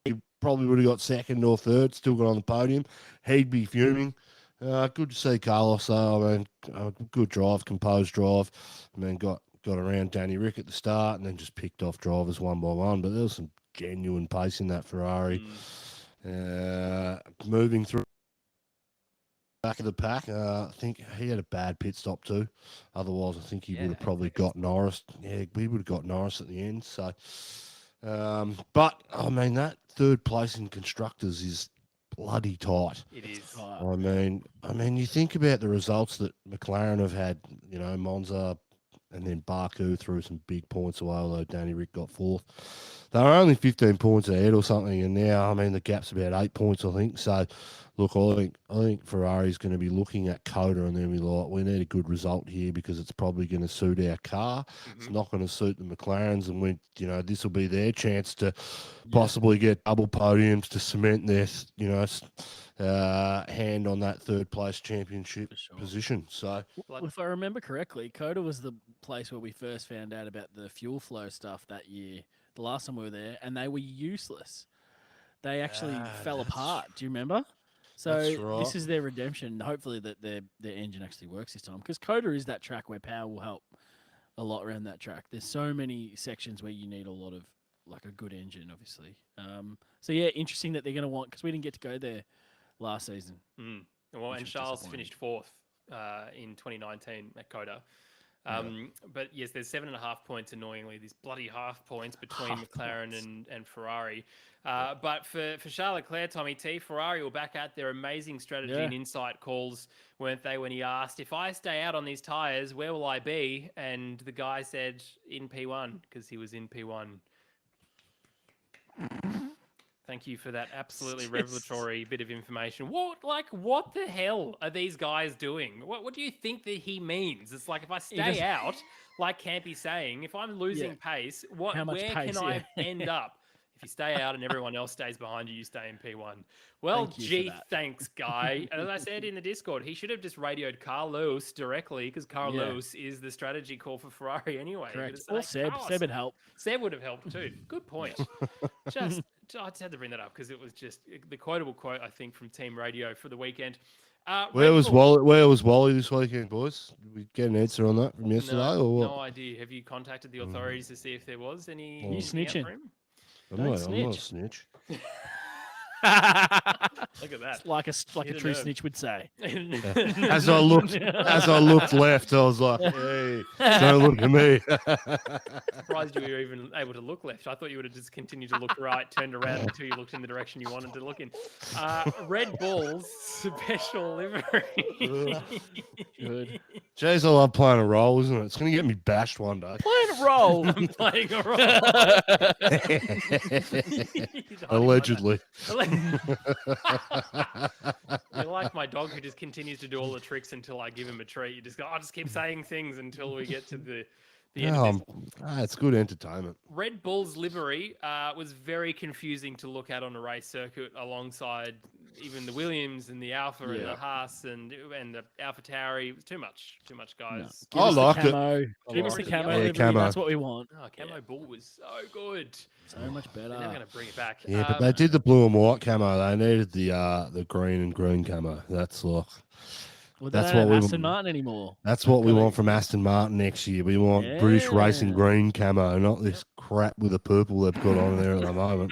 He probably would have got 2nd or 3rd, still got on the podium. He'd be fuming. Good to see Carlos, though. I mean, good drive, composed drive. I mean, got around Danny Rick at the start and then just picked off drivers one by one. But there was some genuine pace in that Ferrari. Moving through back of the pack, I think he had a bad pit stop too. Otherwise, I think he would have probably got Norris. Yeah, we would have got Norris at the end. So, but I mean, that 3rd place in constructors is bloody tight. It is. I mean, you think about the results that McLaren have had. Monza. And then Baku threw some big points away, although Danny Rick got 4th. They were only 15 points ahead or something, and now, I mean, the gap's about 8 points, I think. So, look, I think Ferrari's going to be looking at Coda and then be like, we need a good result here because it's probably going to suit our car. It's not going to suit the McLarens, and this will be their chance to possibly get double podiums to cement their, hand on that 3rd place championship position. So, well, if I remember correctly, Coda was the place where we first found out about the fuel flow stuff that year, the last time we were there, and they were useless. They actually fell apart. Do you remember? So this is their redemption. Hopefully that their engine actually works this time because Coda is that track where power will help a lot around that track. There's so many sections where you need a lot of like a good engine, obviously. So yeah, interesting that they're going to want because we didn't get to go there last season. Well, and Charles finished 4th in 2019 at Coda. But yes, there's 7.5 points, annoyingly. These bloody half points between McLaren and Ferrari. But for Charles Leclerc, Tommy T, Ferrari were back at their amazing strategy and insight calls, weren't they, when he asked, if I stay out on these tyres, where will I be? And the guy said, in P1, because he was in P1. Thank you for that absolutely revelatory bit of information. What the hell are these guys doing? What do you think that he means? It's like if I stay out, like Campy's saying, if I'm losing pace, where can I end up? If you stay out and everyone else stays behind you, you stay in P1. Well, thanks, guy. And as I said in the Discord, he should have just radioed Carlos directly because Carlos is the strategy call for Ferrari anyway. Correct. Or Seb. Seb would help. Seb would have helped too. Good point. I just had to bring that up because it was just the quotable quote, I think, from Team Radio for the weekend. Where Red was Bull. Wally? Where was Wally this weekend, boys? Did we get an answer on that from yesterday, or what? No idea. Have you contacted the authorities to see if there was any? You anything out snitching. for him? I'm not a snitch. Look at that. It's like a Hit a true nerve. snitch would say. As I looked left, I was like, "Hey, don't look at me." Surprised you were even able to look left. I thought you would have just continued to look right, turned around until you looked in the direction you wanted to look in. Red Bull's special livery. Good. Jeez, I love playing a role, isn't it? It's going to get me bashed one day. Playing a role. I'm playing a role. He's hiding Allegedly. behind that. You're like my dog who just continues to do all the tricks until I give him a treat. You just go, just keep saying things until we get to the end of this. It's good entertainment. Red Bull's livery was very confusing to look at on a race circuit alongside even the Williams and the Alpha and the Haas and the Alpha Tauri. It was too much, guys. Give I us the liked it. camo. Give us liked the it. camo. Yeah, livery, camo. That's what we want. Oh, Camo Bull was so good. So much better. They're never going to bring it back. Yeah, but they did the blue and white camo. They needed the green and green camo. That's like Well, that's they don't what have we Aston Martin anymore. that's what we want from Aston Martin next year. We want British racing Yeah. green camo, not this crap with the purple they've got on there at the moment.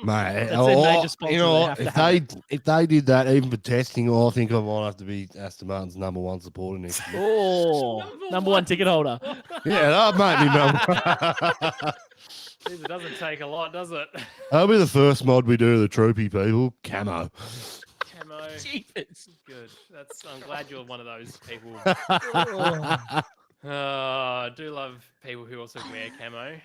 Mate, That's their major sponsor, you know they what? have to If have if they did that even for testing, I think I might have to be Aston Martin's #1 supporter next year. Oh, number one ticket holder. Yeah, that might be number. Jeez, it doesn't take a lot, does it? That'll be the first mod we do to the Troopy people. Camo. Camo. Jeepers. Good. I'm glad you're one of those people. Oh. I do love people who also wear camo.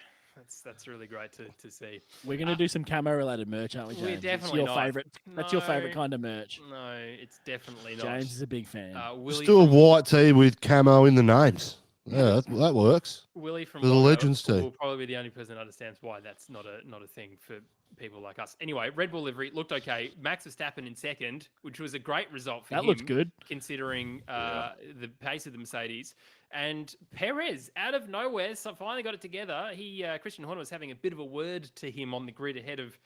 That's really great to see. We're gonna do some camo related merch, aren't we, We're James? definitely it's your not. favorite. That's your favorite No. kind of merch. No, it's definitely not. James is a big fan. Willie Just do a from, white tee with camo in the names. Yeah, that works. Willie from the Wongo Legends tee. will probably be the only person that understands why that's not a thing for people like us. Anyway, Red Bull livery looked okay. Max Verstappen in second, which was a great result for him. That looks good. Considering the pace of the Mercedes. And Perez, out of nowhere, so finally got it together. Christian Horner was having a bit of a word to him on the grid ahead of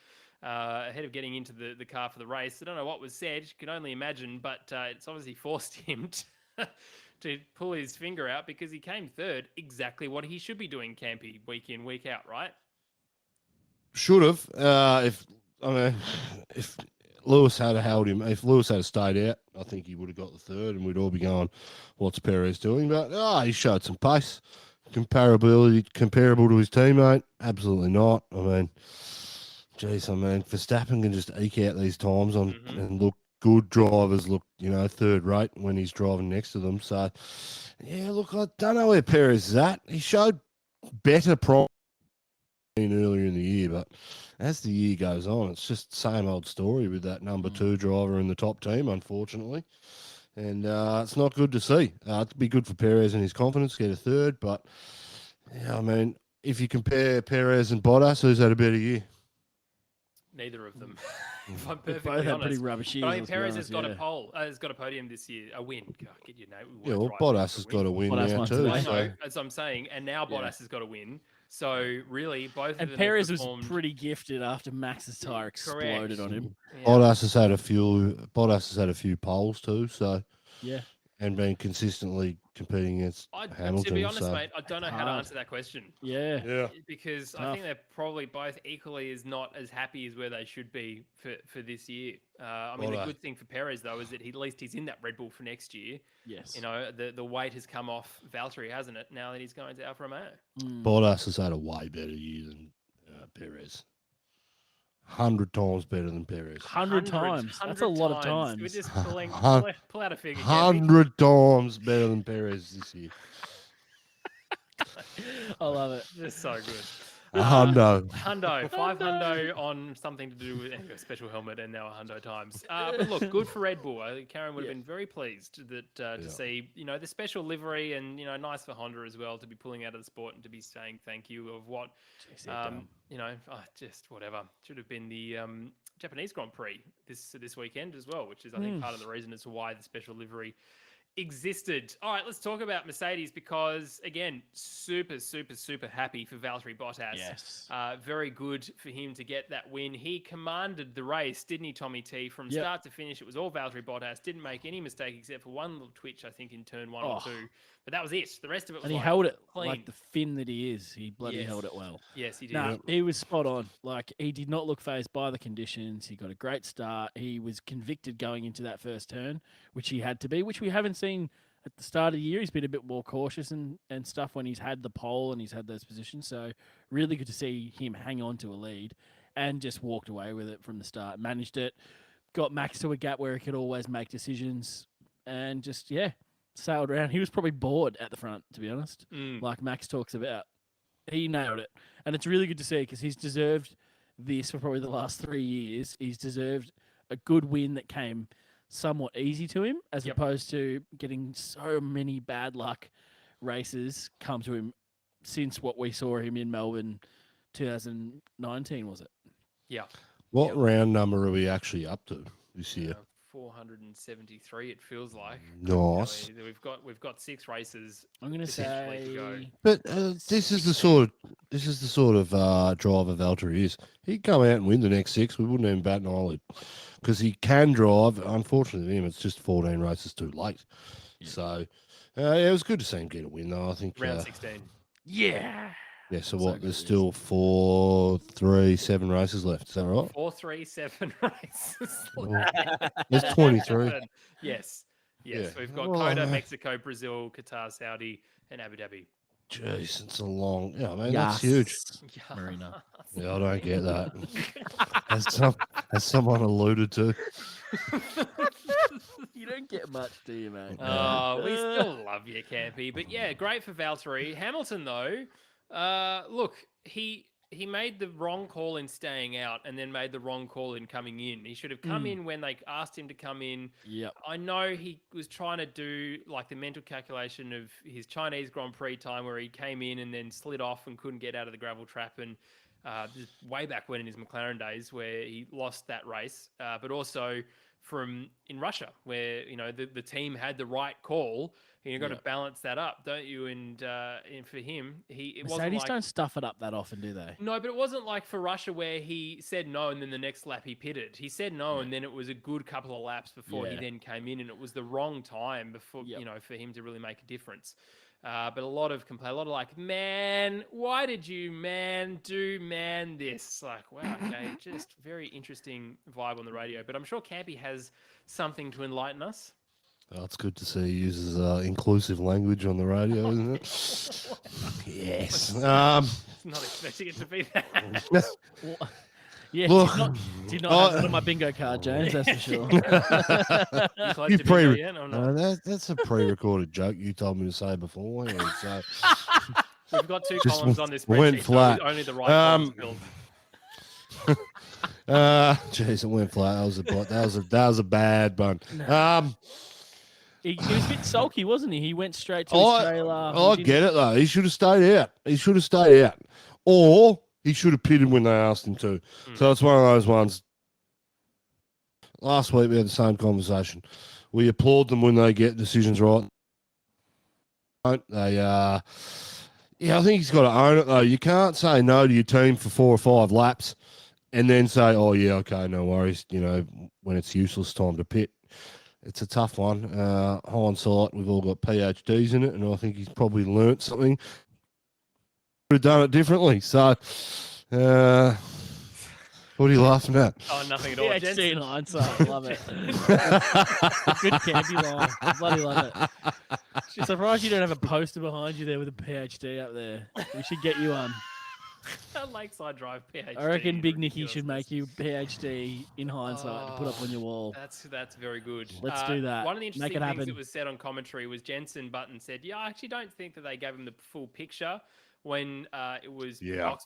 getting into the car for the race. I don't know what was said. You can only imagine, but it's obviously forced him to pull his finger out because he came third. Exactly what he should be doing, Campy, week in, week out, right? Should have. If Lewis had held him, if Lewis had stayed out, I think he would have got the third, and we'd all be going, "What's Perez doing?" But he showed some pace, comparable to his teammate. Absolutely not. Verstappen can just eke out these times and look good. Drivers look, third rate when he's driving next to them. So, yeah, look, I don't know where Perez is at. He showed better earlier in the year, but as the year goes on, it's just the same old story with that number 2 driver in the top team, unfortunately. And it's not good to see. It'd be good for Perez and his confidence, get a third. But, if you compare Perez and Bottas, who's had a better year? Neither of them. If I'm They perfectly both had honest. pretty rubbish years. But I mean, let's be Perez honest, has got yeah. has got a podium this year, a win. God, get your name. Yeah, well, Bottas has got a win Bottas now won too. today. I So. know, as I'm saying, and now Bottas has got a win. So really, both of And them Perez have was performed. pretty gifted after Max's tire exploded on him. Yeah. Bottas has had a few poles too. So Yeah. and been consistently competing against Hamilton. To be honest, so. mate, I don't know how to hard. answer that question. Yeah. Yeah. Because I Tough. think they're probably both equally as not as happy as where they should be for this year. The good thing for Perez though is that at least he's in that Red Bull for next year. Yes. The weight has come off Valtteri, hasn't it? Now that he's going to Alfa Romeo. Bottas has had a way better year than Perez. 100 times better than Perez. 100 times. That's a lot of times. We're just pull out a figure. Campy. 100 times better than Perez this year. I love it. Just so good. A hundo. Hundo, 5 hundo on something to do with a special helmet, and now a hundo times. But look, good for Red Bull. Karen would have been very pleased that to see the special livery, and nice for Honda as well to be pulling out of the sport and to be saying thank you of what just whatever should have been the Japanese Grand Prix this weekend as well, which is I think part of the reason as to why the special livery existed. All right, let's talk about Mercedes because, again, super, super, super happy for Valtteri Bottas. Yes. Very good for him to get that win. He commanded the race, didn't he, Tommy T? From Yep. start to finish, it was all Valtteri Bottas. Didn't make any mistake except for one little twitch, I think, in turn 1 or 2. But that was it. The rest of it was And he like held it clean. like the Finn that he is. He bloody held it well. Yes, he did. No, he was spot on. Like, he did not look phased by the conditions. He got a great start. He was convicted going into that first turn, which he had to be, which we haven't seen at the start of the year. He's been a bit more cautious and stuff when he's had the pole and he's had those positions. So really good to see him hang on to a lead and just walked away with it from the start. Managed it, got Max to a gap where he could always make decisions and just, sailed around. He was probably bored at the front, to be honest, like Max talks about. He nailed it. And it's really good to see because he's deserved this for probably the last 3 years. He's deserved a good win that came somewhat easy to him as opposed to getting so many bad luck races come to him since what we saw him in Melbourne 2019, was it? Yeah. What round number are we actually up to this year? 473, it feels like. Nice. We've got 6 races. I'm going to potentially to go. say, But this is the sort of driver Valtteri is. He'd come out and win the next 6. We wouldn't even bat an eyelid because he can drive. Unfortunately for him, it's just 14 races too late. Yeah. So it was good to see him get a win, though. I think Round 16. yeah. Yeah. So So what? good There's it still 4, 3, 7 races left. Is that right? 4, 3, 7 races. There's 23. Yes. Yeah. We've got Well, Coda, Mexico, Brazil, Qatar, Saudi, and Abu Dhabi. Jeez, it's a long. Yeah, man, that's huge. Marina. Yeah, I don't get that. As someone alluded to. You don't get much, do you, mate? Oh, we still love you, Campy. But yeah, great for Valtteri. Hamilton, though, look, he made the wrong call in staying out and then made the wrong call in coming in. He should have come in when they asked him to come in. Yep. I know he was trying to do like the mental calculation of his Chinese Grand Prix time where he came in and then slid off and couldn't get out of the gravel trap. And this is way back when in his McLaren days where he lost that race, but also from in Russia where, you know, the team had the right call. And you've got to balance that up, don't you? And for him, it wasn't Mercedes like, don't stuff it up that often, do they? no, but it wasn't like for Russia where he said no and then the next lap he pitted. He said no and then it was a good couple of laps before he then came in, and it was the wrong time before you know, for him to really make a difference. But a lot of complaint, a lot of like, man, why did you do this? Like, wow, okay, just very interesting vibe on the radio. But I'm sure Campy has something to enlighten us. Oh, it's good to see he uses inclusive language on the radio, isn't it? Yes. Not expecting it to be that. Well, yeah, Look, did not have that on my bingo card, James, that's for sure. You close You to bingo yet or not? that's a pre-recorded joke you told me to say before. So We've got 2 Just columns on this went spreadsheet, flat. so only the right columns filled. jeez, it went flat. That was a bad one. He was a bit sulky, wasn't he? He went straight to his trailer. I get it though. He should have stayed out. Or he should have pitted when they asked him to. So it's one of those ones. Last week we had the same conversation. We applaud them when they get decisions right. Don't they? I think he's got to own it though. You can't say no to your team for 4 or 5 laps and then say, "Oh yeah, okay, no worries." You know, when it's useless time to pit. It's a tough one. Hindsight, we've all got PhDs in it, and I think he's probably learnt something. Would have done it differently. So, what are you laughing at? Oh, nothing at all. PhD in hindsight. I love it. Good Campy line. I bloody love it. Surprised you don't have a poster behind you there with a PhD up there. We should get you one. Lakeside Drive PhD. I reckon Big Nicky should make you PhD in hindsight to put up on your wall. That's very good. Let's do that. One of the Make interesting it things happen. that was said on commentary was Jensen Button said, "Yeah, I actually don't think that they gave him the full picture when it was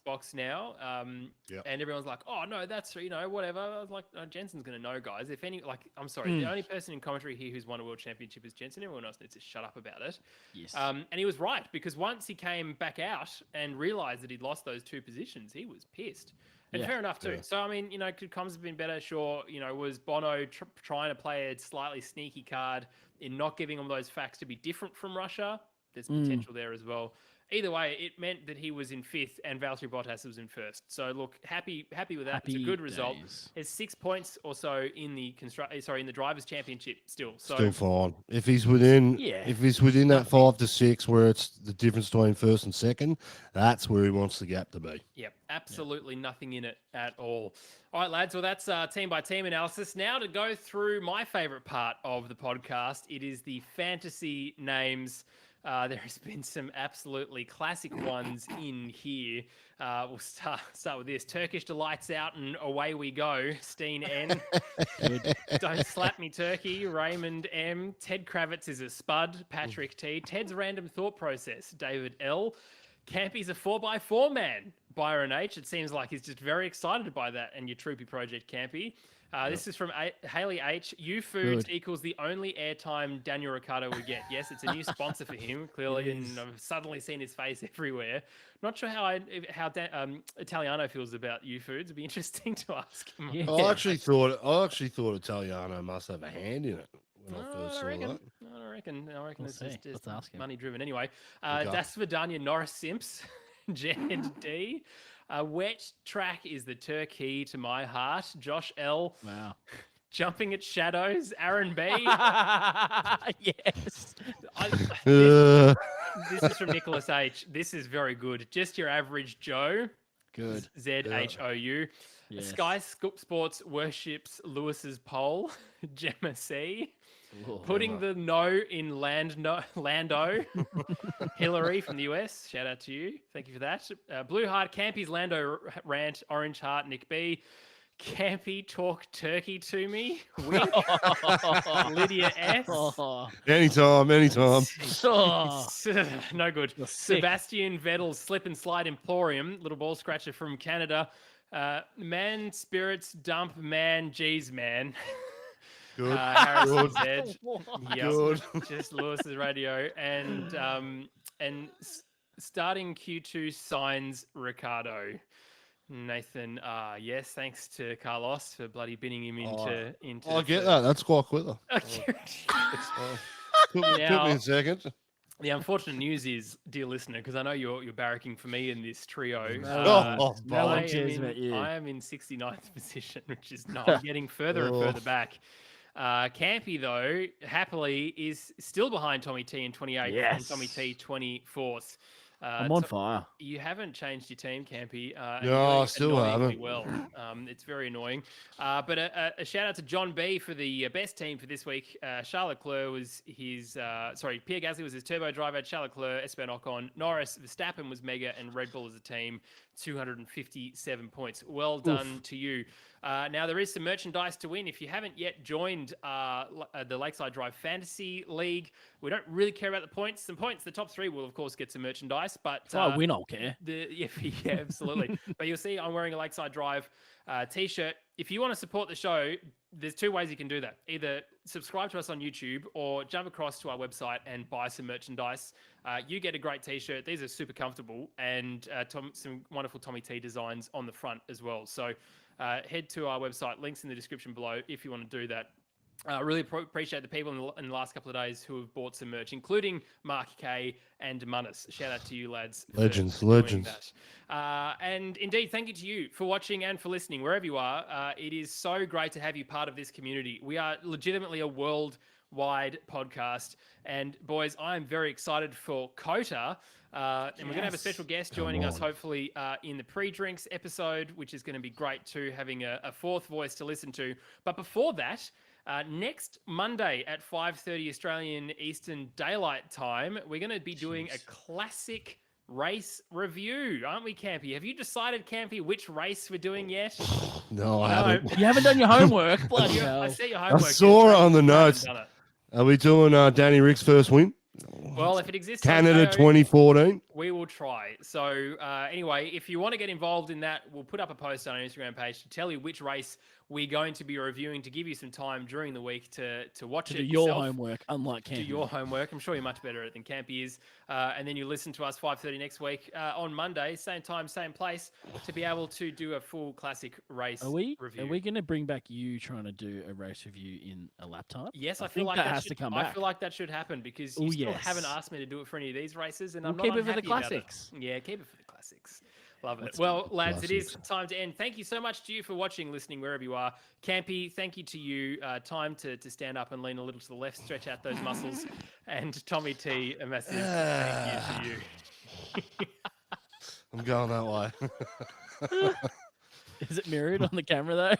box now." And everyone's like, "Oh no, that's whatever." I was like, no, "Jensen's going to know, guys. If any, like, I'm sorry, the only person in commentary here who's won a world championship is Jensen. Everyone else needs to shut up about it." Yes. And he was right, because once he came back out and realized that he'd lost those 2 positions, he was pissed. And fair enough too. So I mean, could comms have been better? Sure. Was Bono trying to play a slightly sneaky card, in not giving all those facts to be different from Russia. There's Mm. potential there as well. Either way, it meant that he was in 5th and Valtteri Bottas was in 1st. So look, happy with that. It's a good result. Days. There's 6 points or so in the in the drivers' championship still. So Still fine. If he's within, Yeah. if he's within that Nothing. 5 to 6, where it's the difference between first and second, that's where he wants the gap to be. Yep, absolutely nothing in it at all. All right, lads. Well, that's team by team analysis. Now to go through my favorite part of the podcast. It is the fantasy names. There has been some absolutely classic ones in here. We'll start with this. Turkish Delights out and away we go. Steen N. Don't slap me, Turkey. Raymond M. Ted Kravitz is a spud. Patrick T. Ted's random thought process. David L. Campy's a 4x4 man. Byron H. It seems like he's just very excited by that and your Troopy project, Campy. This is from Haley H. U Foods equals the only airtime Daniel Ricciardo would get. Yes, it's a new sponsor for him, clearly, and I've suddenly seen his face everywhere. Not sure how Italiano feels about U Foods. It'd be interesting to ask him. Yeah. I actually thought Italiano must have a hand in it when I first saw that. I reckon We'll it's see. just Let's ask him. money driven. Anyway, Okay. Das Vidania Norris Simps, Jed D. Wet track is the Turkey to my heart. Josh L. Wow. Jumping at shadows. Aaron B. Yes. This is from Nicholas H. This is very good. Just your average Joe. Good. ZHOU. Yes. Sky Sports worships Lewis's poll. Gemma C. Ooh. Putting the no in Lando. Hillary from the US. Shout out to you. Thank you for that. Blue Heart, Campy's Lando rant. Orange Heart, Nick B. Campy talk turkey to me. With Lydia S. Oh. Anytime. Oh. No good. You're sick. Sebastian Vettel's slip and slide emporium. Little ball scratcher from Canada. Man spirits dump man. Geez, man. Good. Harrison Good. Z. Yep. Good. Just Lewis's radio and starting Q2 signs Ricardo. Nathan, yes, thanks to Carlos for bloody binning him into. I get that. That's quite clever. Took me a second. The unfortunate news is, dear listener, because I know you're barracking for me in this trio. No Bob. one cares about you. I am in 69th position, which is not I'm getting further and further back. Campy, though, happily is still behind Tommy T in 28th and Tommy T 24th. I'm on fire. You haven't changed your team, Campy. No, I still annoyingly haven't. Well, it's very annoying. But a shout out to John B for the best team for this week. Charles Leclerc was his. Pierre Gasly was his turbo driver. Charles Leclerc, Esteban Ocon, Norris, Verstappen was mega, and Red Bull as a team, 257 points. Well done to you. Now there is some merchandise to win. If you haven't yet joined the Lakeside Drive Fantasy League, we don't really care about the points. The top 3 will of course get some merchandise, but If I win, I'll care. yeah, absolutely. But you'll see I'm wearing a Lakeside Drive t-shirt. If you want to support the show, there's 2 ways you can do that. Either subscribe to us on YouTube or jump across to our website and buy some merchandise. You get a great t-shirt. These are super comfortable and some wonderful Tommy T designs on the front as well. So head to our website, links in the description below if you want to do that. Really appreciate the people in the last couple of days who have bought some merch, including Mark K and Munnis. Shout out to you, lads. Legends. And indeed, thank you to you for watching and for listening, wherever you are. It is so great to have you part of this community. We are legitimately a worldwide podcast. And boys, I am very excited for Kota. And we're going to have a special guest joining us, hopefully, in the pre-drinks episode, which is going to be great too, having a 4th voice to listen to. But before that, next Monday at 5:30 Australian Eastern Daylight Time, we're going to be doing a classic race review, aren't we, Campy? Have you decided, Campy, which race we're doing yet? No, I haven't. You haven't done your homework. Bloody hell. I see your I homework. saw it on the You haven't notes. done it. Are we doing Danny Rick's first win? Well, if it exists, Canada okay, 2014. we will try. So anyway, if you want to get involved in that, we'll put up a post on our Instagram page to tell you which race we're going to be reviewing to give you some time during the week to watch To it do your yourself. homework, unlike Do Campy. your homework. I'm sure you're much better at it than Campy is. And then you listen to us 5:30 next week on Monday, same time, same place, to be able to do a full classic race review. Are we going to bring back you trying to do a race review in a lap time? Yes, I feel think like that has should, to come I back. feel like that should happen because Oh, you still haven't yes. asked me to do it for any of these races, and We'll I'm not keep it for the unhappy about classics. it. Yeah, keep it for the classics. Love it. Let's Well, do lads, it is classics. time to end. Thank you so much to you for watching, listening, wherever you are. Campy, thank you to you. Time to stand up and lean a little to the left, stretch out those muscles. And Tommy T, a massive thank you to you. I'm going that way. Is it mirrored on the camera though?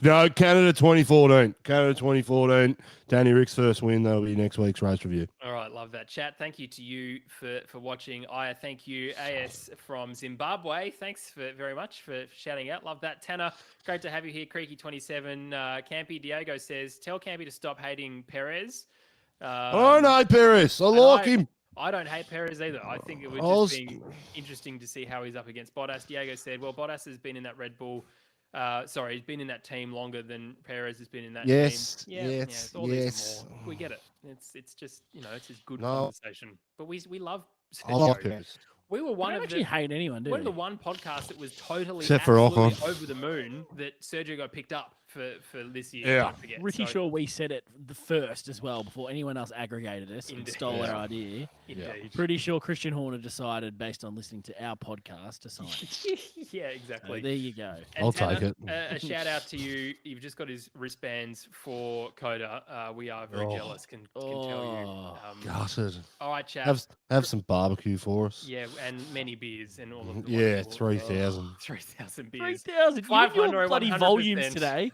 No, Canada 2014. Canada 2014. Danny Rick's first win. That'll be next week's race review. All right, love that chat. Thank you to you for watching. I thank you, AS from Zimbabwe. Thanks very much for shouting out. Love that. Tanner, great to have you here. Creaky27. Campy Diego says, tell Campy to stop hating Perez. Oh, no, Perez. I like him. I don't hate Perez either. I think it would I just be interesting to see how he's up against Bottas. Diego said, well, Bottas has been in that Red Bull. Sorry, he's been in that team longer than Perez has been in that team. Yes, It's all these and more. We get it. It's just, it's just good conversation. But we love I like Sergio. Perez. We were I one don't of actually the hate anyone, do one of we? the one podcast that was totally Except for absolutely Ocon. over the moon that Sergio got picked up for this year. Yeah. Don't forget. Pretty So, sure we said it the first as well before anyone else aggregated us and Indeed. stole Yeah. our idea. Indeed. Pretty sure Christian Horner decided based on listening to our podcast to sign. Yeah, So exactly. there you go. And I'll Tanner, take it. A shout out to you. You've just got his wristbands for Coda. We are very Oh. jealous. Can tell you. Gutted. All right, chaps. Have some barbecue for us. Yeah, and many beers and all of the Yeah, wonderful- 3,000. 3,000 beers. 3,000. 500 or bloody 100%. volumes today.